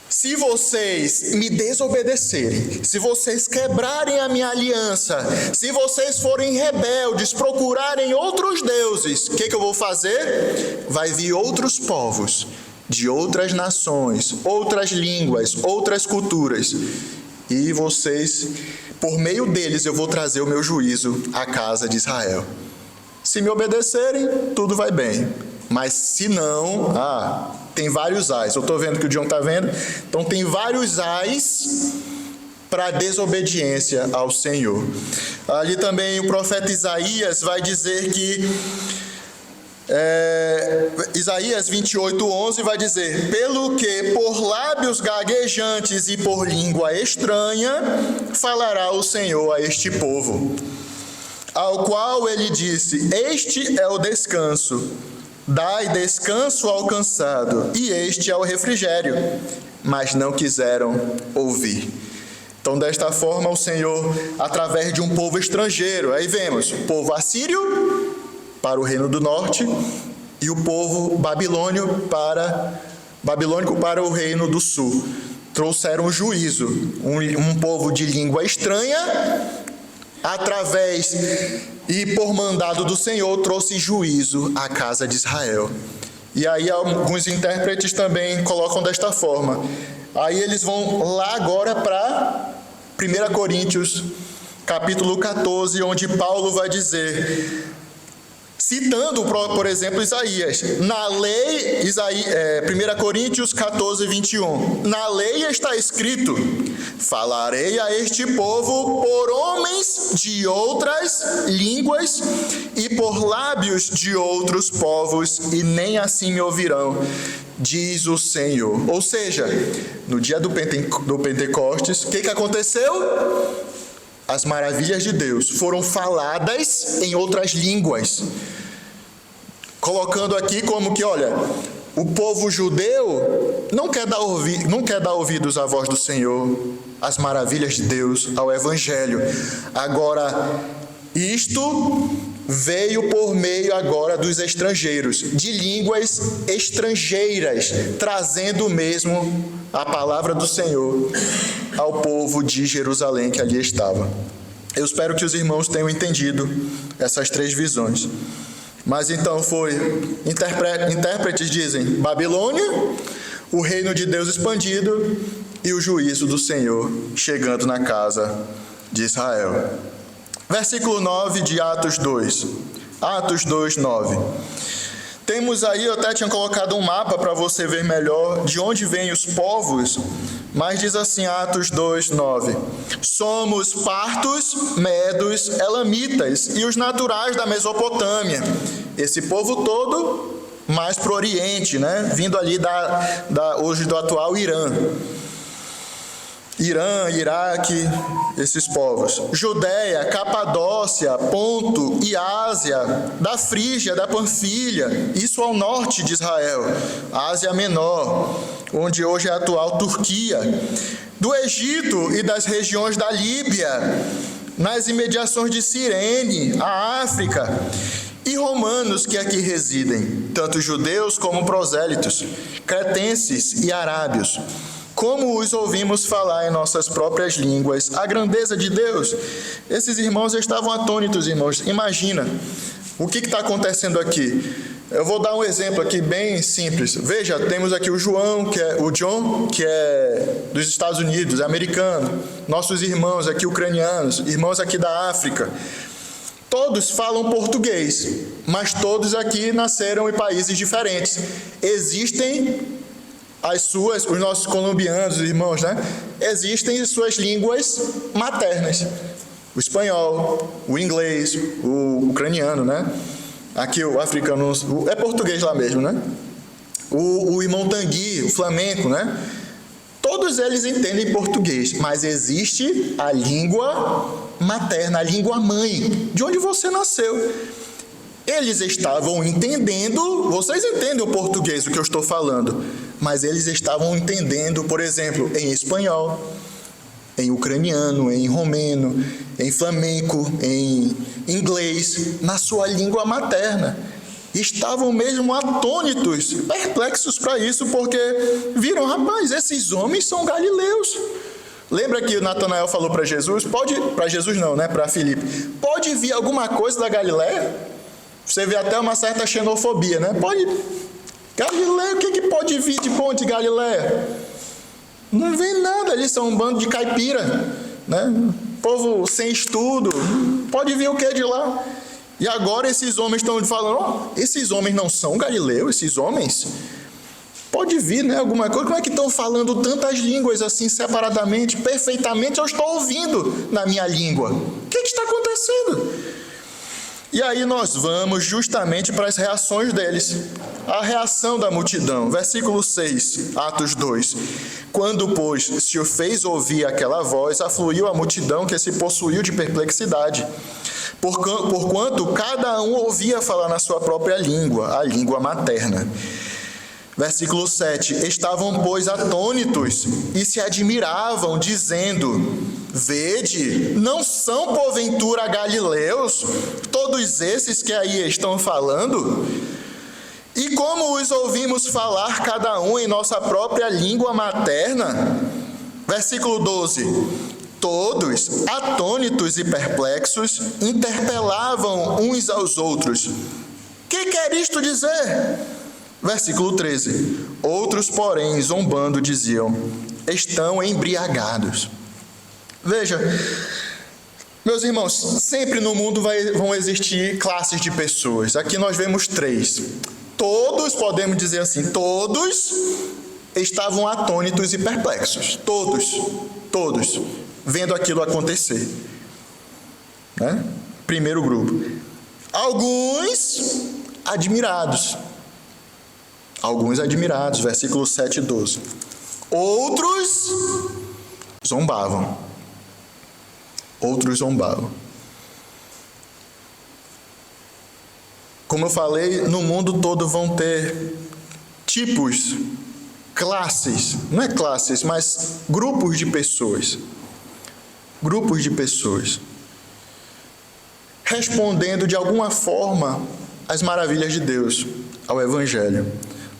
se vocês me desobedecerem, se vocês quebrarem a minha aliança, se vocês forem rebeldes, procurarem outros deuses, o que eu vou fazer? Vai vir outros povos, de outras nações, outras línguas, outras culturas, e vocês, por meio deles, eu vou trazer o meu juízo à casa de Israel. Se me obedecerem, tudo vai bem. Mas se não, tem vários ais. Eu estou vendo que o John está vendo. Então tem vários ais para a desobediência ao Senhor. Ali também o profeta Isaías vai dizer que Isaías 28:11 vai dizer, pelo que por lábios gaguejantes e por língua estranha falará o Senhor a este povo, ao qual ele disse, este é o descanso, dai descanso ao cansado, e este é o refrigério, mas não quiseram ouvir. Então, desta forma, o Senhor, através de um povo estrangeiro, aí vemos o povo assírio para o reino do norte e o povo babilônico para o reino do sul. Trouxeram juízo, um povo de língua estranha, através e por mandado do Senhor, trouxe juízo à casa de Israel. E aí alguns intérpretes também colocam desta forma. Aí eles vão lá agora para 1 Coríntios, capítulo 14, onde Paulo vai dizer, citando, por exemplo, Isaías, na lei, 1 Coríntios 14, 21, na lei está escrito, falarei a este povo por homens de outras línguas e por lábios de outros povos, e nem assim me ouvirão, diz o Senhor. Ou seja, no dia do Pentecostes, o que aconteceu? As maravilhas de Deus foram faladas em outras línguas, colocando aqui como que, olha, o povo judeu não quer dar ouvidos à voz do Senhor, às maravilhas de Deus, ao Evangelho. Agora, isto veio por meio agora dos estrangeiros, de línguas estrangeiras, trazendo mesmo a palavra do Senhor ao povo de Jerusalém que ali estava. Eu espero que os irmãos tenham entendido essas três visões. Mas então intérpretes dizem, Babilônia, o reino de Deus expandido e o juízo do Senhor chegando na casa de Israel. Versículo 9 de Atos 2. Atos 2, 9. Temos aí, eu até tinha colocado um mapa para você ver melhor de onde vêm os povos, mas diz assim, Atos 2:9: somos partos, medos, elamitas e os naturais da Mesopotâmia. Esse povo todo mais para o Oriente, né? Vindo ali hoje do atual Irã. Irã, Iraque, esses povos. Judéia, Capadócia, Ponto e Ásia, da Frígia, da Panfilha, isso ao norte de Israel, Ásia Menor, onde hoje é a atual Turquia. Do Egito e das regiões da Líbia, nas imediações de Cirene, a África, e romanos que aqui residem, tanto judeus como prosélitos, cretenses e arábios. Como os ouvimos falar em nossas próprias línguas a grandeza de Deus. Esses irmãos estavam atônitos, irmãos. Imagina, o que está acontecendo aqui? Eu vou dar um exemplo aqui bem simples. Veja, temos aqui o John, que é dos Estados Unidos, é americano. Nossos irmãos aqui ucranianos, irmãos aqui da África. Todos falam português, mas todos aqui nasceram em países diferentes. Existem os nossos colombianos, irmãos, né? Existem suas línguas maternas. O espanhol, o inglês, o ucraniano, né? Aqui o africano, é português lá mesmo, né? O irmão Tangui, o flamenco, né? Todos eles entendem português, mas existe a língua materna, a língua mãe, de onde você nasceu. Eles estavam entendendo, vocês entendem o português, o que eu estou falando, mas eles estavam entendendo, por exemplo, em espanhol, em ucraniano, em romeno, em flamenco, em inglês, na sua língua materna. Estavam mesmo atônitos, perplexos para isso, porque viram, rapaz, esses homens são galileus. Lembra que o Natanael falou para Jesus, para Filipe, pode vir alguma coisa da Galileia? Você vê até uma certa xenofobia, né? Galileia, o que pode vir de bom de Galileia? Não vem nada, eles são um bando de caipira, né? Povo sem estudo, pode vir o que de lá? E agora esses homens estão falando, esses homens não são galileus, esses homens? Pode vir, né, alguma coisa. Como é que estão falando tantas línguas assim separadamente, perfeitamente? Eu estou ouvindo na minha língua. O que está acontecendo? E aí nós vamos justamente para as reações deles. A reação da multidão. Versículo 6, Atos 2. Quando, pois, se o fez ouvir aquela voz, afluiu a multidão que se possuiu de perplexidade. Porquanto cada um ouvia falar na sua própria língua, a língua materna. Versículo 7. Estavam, pois, atônitos e se admiravam, dizendo: vede, não são porventura galileus todos esses que aí estão falando? E como os ouvimos falar cada um em nossa própria língua materna? Versículo 12. Todos, atônitos e perplexos, interpelavam uns aos outros: que quer isto dizer? Versículo 13. Outros, porém, zombando, diziam: estão embriagados. Veja, meus irmãos, sempre no mundo vão existir classes de pessoas. Aqui nós vemos 3. Todos, podemos dizer assim, todos estavam atônitos e perplexos. Todos, vendo aquilo acontecer. Né? Primeiro grupo. Alguns admirados, versículo 7 e 12. Outros zombavam. Como eu falei, no mundo todo vão ter tipos, classes, não é classes, mas grupos de pessoas. Respondendo de alguma forma às maravilhas de Deus, ao Evangelho.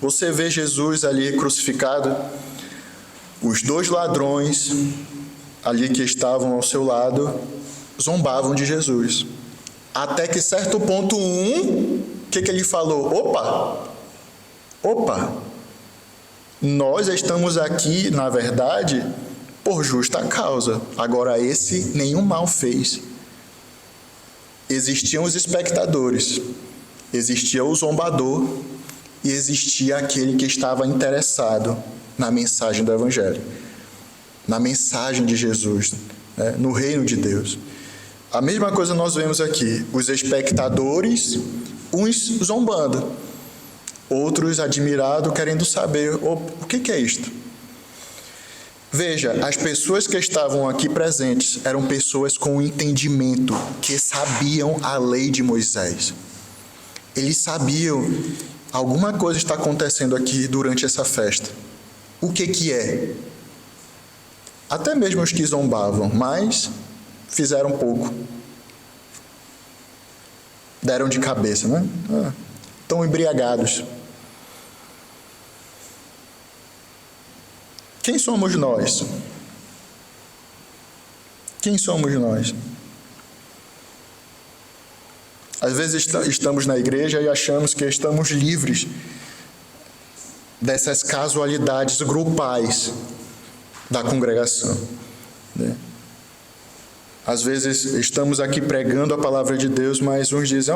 Você vê Jesus ali crucificado, os 2 ladrões ali que estavam ao seu lado zombavam de Jesus. Até que certo ponto o que ele falou? Opa, nós estamos aqui, na verdade, por justa causa. Agora esse nenhum mal fez. Existiam os espectadores, existia o zombador, e existia aquele que estava interessado na mensagem do Evangelho, na mensagem de Jesus, né? No reino de Deus. A mesma coisa nós vemos aqui, os espectadores, uns zombando, outros admirados, querendo saber o que é isto. Veja, as pessoas que estavam aqui presentes eram pessoas com entendimento, que sabiam a lei de Moisés. Eles sabiam, alguma coisa está acontecendo aqui durante essa festa. O que é? Até mesmo os que zombavam, mas fizeram pouco. Deram de cabeça, né? Estão embriagados. Quem somos nós? Quem somos nós? Às vezes estamos na igreja e achamos que estamos livres dessas casualidades grupais da congregação, né? Às vezes estamos aqui pregando a palavra de Deus, mas uns dizem,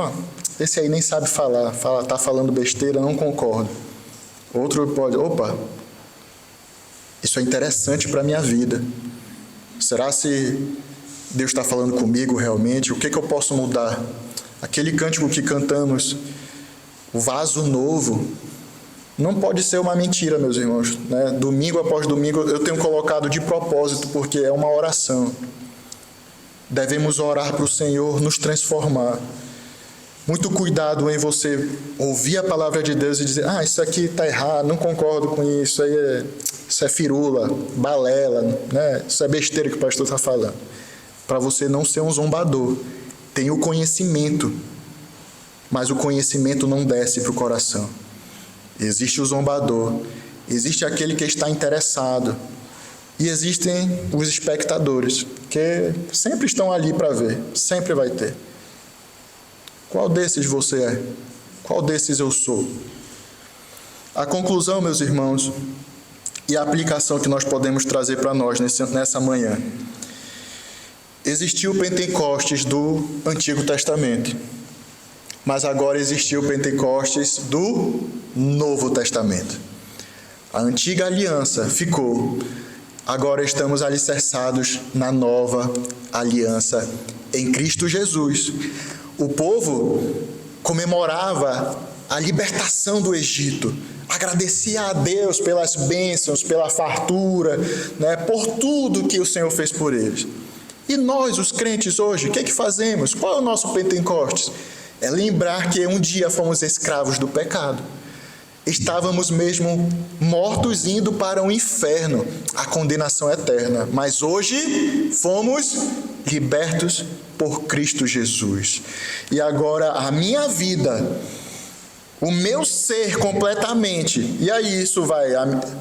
esse aí nem sabe falar, está falando besteira, não concordo. Outro pode, isso é interessante para a minha vida. Será se Deus está falando comigo realmente? O que eu posso mudar? Aquele cântico que cantamos, o vaso novo, não pode ser uma mentira, meus irmãos, né? Domingo após domingo eu tenho colocado de propósito, porque é uma oração. Devemos orar para o Senhor nos transformar. Muito cuidado em você ouvir a palavra de Deus e dizer, isso aqui está errado, não concordo com isso, isso é firula, balela, né? Isso é besteira que o pastor está falando. Para você não ser um zombador. Tem o conhecimento, mas o conhecimento não desce para o coração. Existe o zombador, existe aquele que está interessado, e existem os espectadores, que sempre estão ali para ver, sempre vai ter. Qual desses você é? Qual desses eu sou? A conclusão, meus irmãos, e a aplicação que nós podemos trazer para nós nessa manhã. Existiu o Pentecostes do Antigo Testamento, mas agora existiu o Pentecostes do Novo Testamento. A antiga aliança ficou, agora estamos alicerçados na nova aliança em Cristo Jesus. O povo comemorava a libertação do Egito, agradecia a Deus pelas bênçãos, pela fartura, né, por tudo que o Senhor fez por eles. E nós, os crentes hoje, o que fazemos? Qual é o nosso Pentecostes? É lembrar que um dia fomos escravos do pecado. Estávamos mesmo mortos indo para o inferno, a condenação eterna. Mas hoje fomos libertos por Cristo Jesus. E agora a minha vida, o meu ser completamente, e aí isso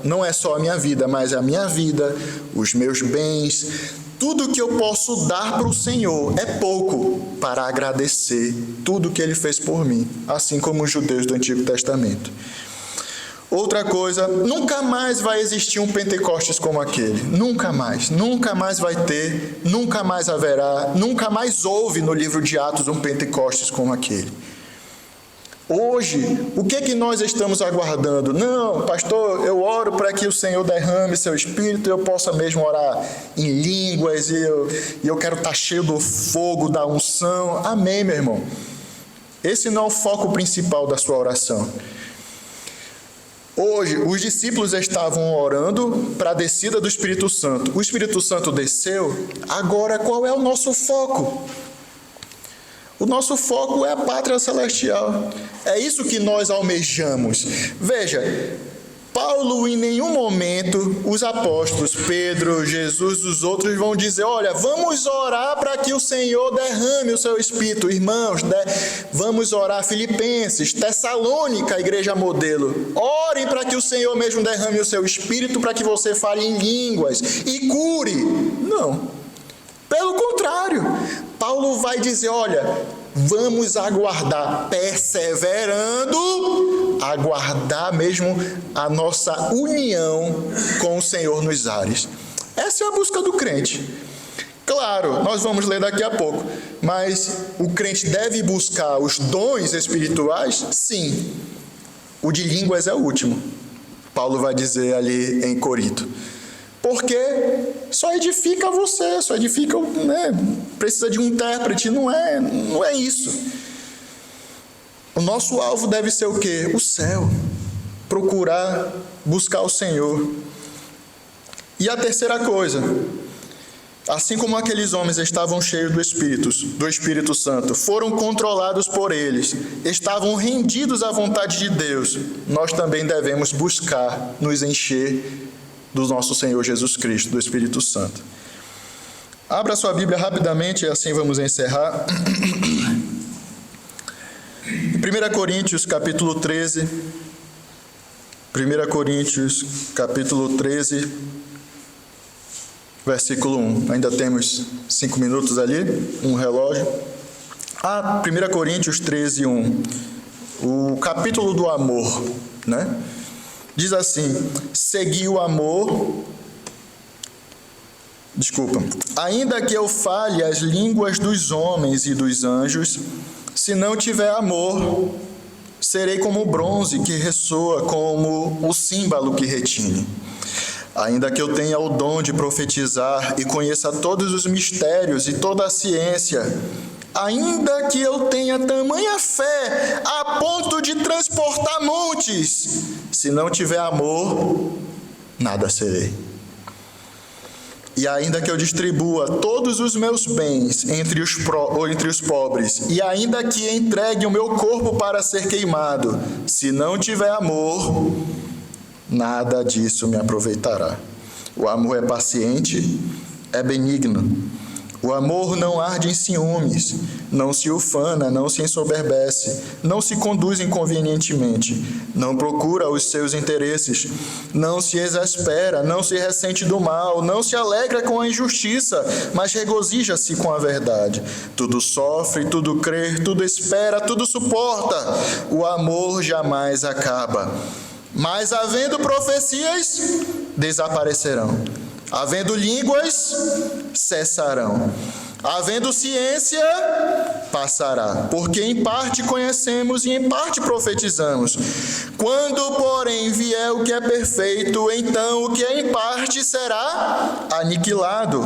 não é só a minha vida, mas a minha vida, os meus bens, tudo que eu posso dar para o Senhor é pouco para agradecer tudo que Ele fez por mim, assim como os judeus do Antigo Testamento. Outra coisa, nunca mais vai existir um Pentecostes como aquele. Nunca mais vai ter, nunca mais haverá, nunca mais houve no livro de Atos um Pentecostes como aquele. Hoje, o que nós estamos aguardando? Não, pastor, eu oro para que o Senhor derrame seu Espírito, eu possa mesmo orar em línguas, e eu quero estar cheio do fogo, da unção. Amém, meu irmão. Esse não é o foco principal da sua oração. Hoje, os discípulos estavam orando para a descida do Espírito Santo. O Espírito Santo desceu, agora qual é o nosso foco? O nosso foco é a pátria celestial. É isso que nós almejamos. Veja, Paulo, em nenhum momento, os apóstolos, Pedro, Jesus, os outros vão dizer, olha, vamos orar para que o Senhor derrame o seu Espírito. Irmãos, vamos orar. Filipenses, Tessalônica, a igreja modelo. Orem para que o Senhor mesmo derrame o seu Espírito, para que você fale em línguas e cure. Não. Pelo contrário, Paulo vai dizer, olha, vamos aguardar, perseverando, aguardar mesmo a nossa união com o Senhor nos ares. Essa é a busca do crente. Claro, nós vamos ler daqui a pouco, mas o crente deve buscar os dons espirituais? Sim. O de línguas é o último. Paulo vai dizer ali em Corinto. Porque só edifica você, só edifica, precisa de um intérprete, não é isso. O nosso alvo deve ser o quê? O céu. Procurar, buscar o Senhor. E a terceira coisa, assim como aqueles homens estavam cheios do Espírito Santo, foram controlados por eles, estavam rendidos à vontade de Deus, nós também devemos buscar nos encher do nosso Senhor Jesus Cristo, do Espírito Santo. Abra sua Bíblia rapidamente e assim vamos encerrar. 1 Coríntios, capítulo 13. 1 Coríntios, capítulo 13, versículo 1. Ainda temos 5 minutos ali, um relógio. 1 Coríntios 13, 1. O capítulo do amor, né? Diz assim: segui o amor. Ainda que eu fale as línguas dos homens e dos anjos, se não tiver amor, serei como o bronze que ressoa, como o símbolo que retine. Ainda que eu tenha o dom de profetizar e conheça todos os mistérios e toda a ciência, ainda que eu tenha tamanha fé a ponto de transportar montes, se não tiver amor, nada serei. E ainda que eu distribua todos os meus bens entre os pobres, e ainda que entregue o meu corpo para ser queimado, se não tiver amor, nada disso me aproveitará. O amor é paciente, é benigno. O amor não arde em ciúmes, não se ufana, não se ensoberbece, não se conduz inconvenientemente, não procura os seus interesses, não se exaspera, não se ressente do mal, não se alegra com a injustiça, mas regozija-se com a verdade. Tudo sofre, tudo crê, tudo espera, tudo suporta. O amor jamais acaba. Mas havendo profecias, desaparecerão. Havendo línguas, cessarão. Havendo ciência, passará. Porque em parte conhecemos e em parte profetizamos. Quando, porém, vier o que é perfeito, então o que é em parte será aniquilado.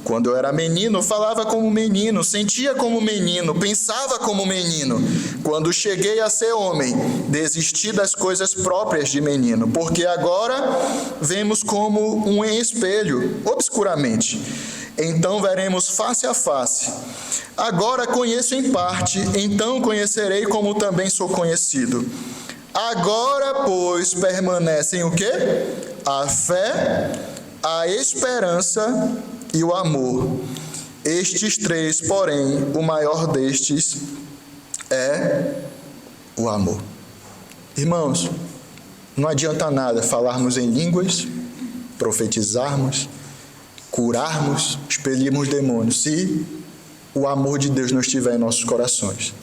Quando eu era menino, falava como menino, sentia como menino, pensava como menino. Quando cheguei a ser homem, desisti das coisas próprias de menino, porque agora vemos como um em espelho, obscuramente. Então veremos face a face. Agora conheço em parte, então conhecerei como também sou conhecido. Agora, pois, permanecem o quê? A fé, a esperança e o amor. Estes três, porém, o maior destes é o amor. Irmãos, não adianta nada falarmos em línguas, profetizarmos, curarmos, expelirmos demônios, se o amor de Deus não estiver em nossos corações.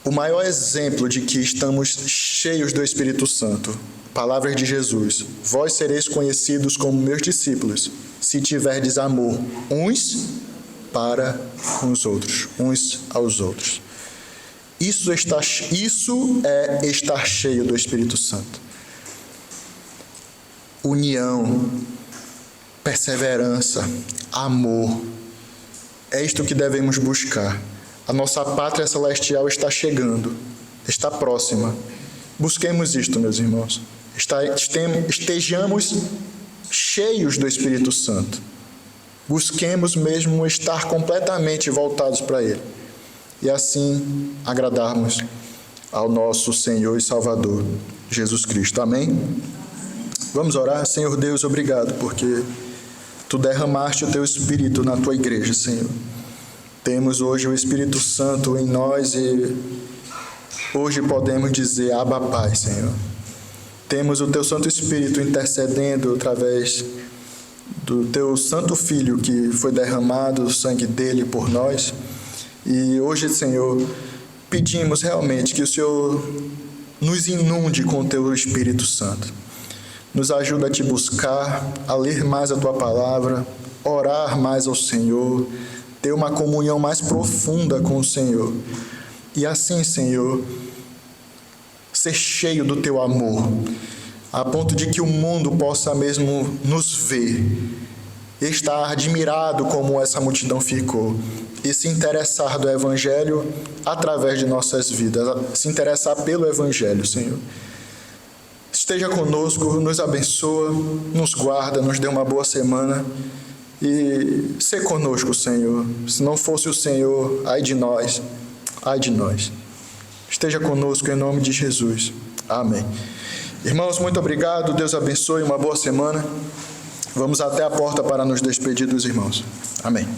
O maior exemplo de que estamos cheios do Espírito Santo, palavras de Jesus: vós sereis conhecidos como meus discípulos, se tiverdes amor uns para com os outros, uns aos outros. Isso é estar cheio do Espírito Santo. União, perseverança, amor. É isto que devemos buscar. A nossa pátria celestial está chegando, está próxima. Busquemos isto, meus irmãos. Estejamos cheios do Espírito Santo. Busquemos mesmo estar completamente voltados para Ele. E assim agradarmos ao nosso Senhor e Salvador, Jesus Cristo. Amém? Vamos orar. Senhor Deus, obrigado, porque Tu derramaste o Teu Espírito na Tua igreja, Senhor. Temos hoje o Espírito Santo em nós e hoje podemos dizer: Abba, Pai, Senhor. Temos o Teu Santo Espírito intercedendo através do Teu Santo Filho, que foi derramado o sangue dele por nós. E hoje, Senhor, pedimos realmente que o Senhor nos inunde com o Teu Espírito Santo. Nos ajuda a Te buscar, a ler mais a Tua palavra, orar mais ao Senhor, ter uma comunhão mais profunda com o Senhor. E assim, Senhor, ser cheio do teu amor, a ponto de que o mundo possa mesmo nos ver e estar admirado como essa multidão ficou e se interessar do Evangelho através de nossas vidas, se interessar pelo Evangelho, Senhor. Esteja conosco, nos abençoa, nos guarda, nos dê uma boa semana e ser conosco, Senhor. Se não fosse o Senhor, ai de nós, ai de nós. Esteja conosco em nome de Jesus. Amém. Irmãos, muito obrigado, Deus abençoe, uma boa semana. Vamos até a porta para nos despedir dos irmãos. Amém.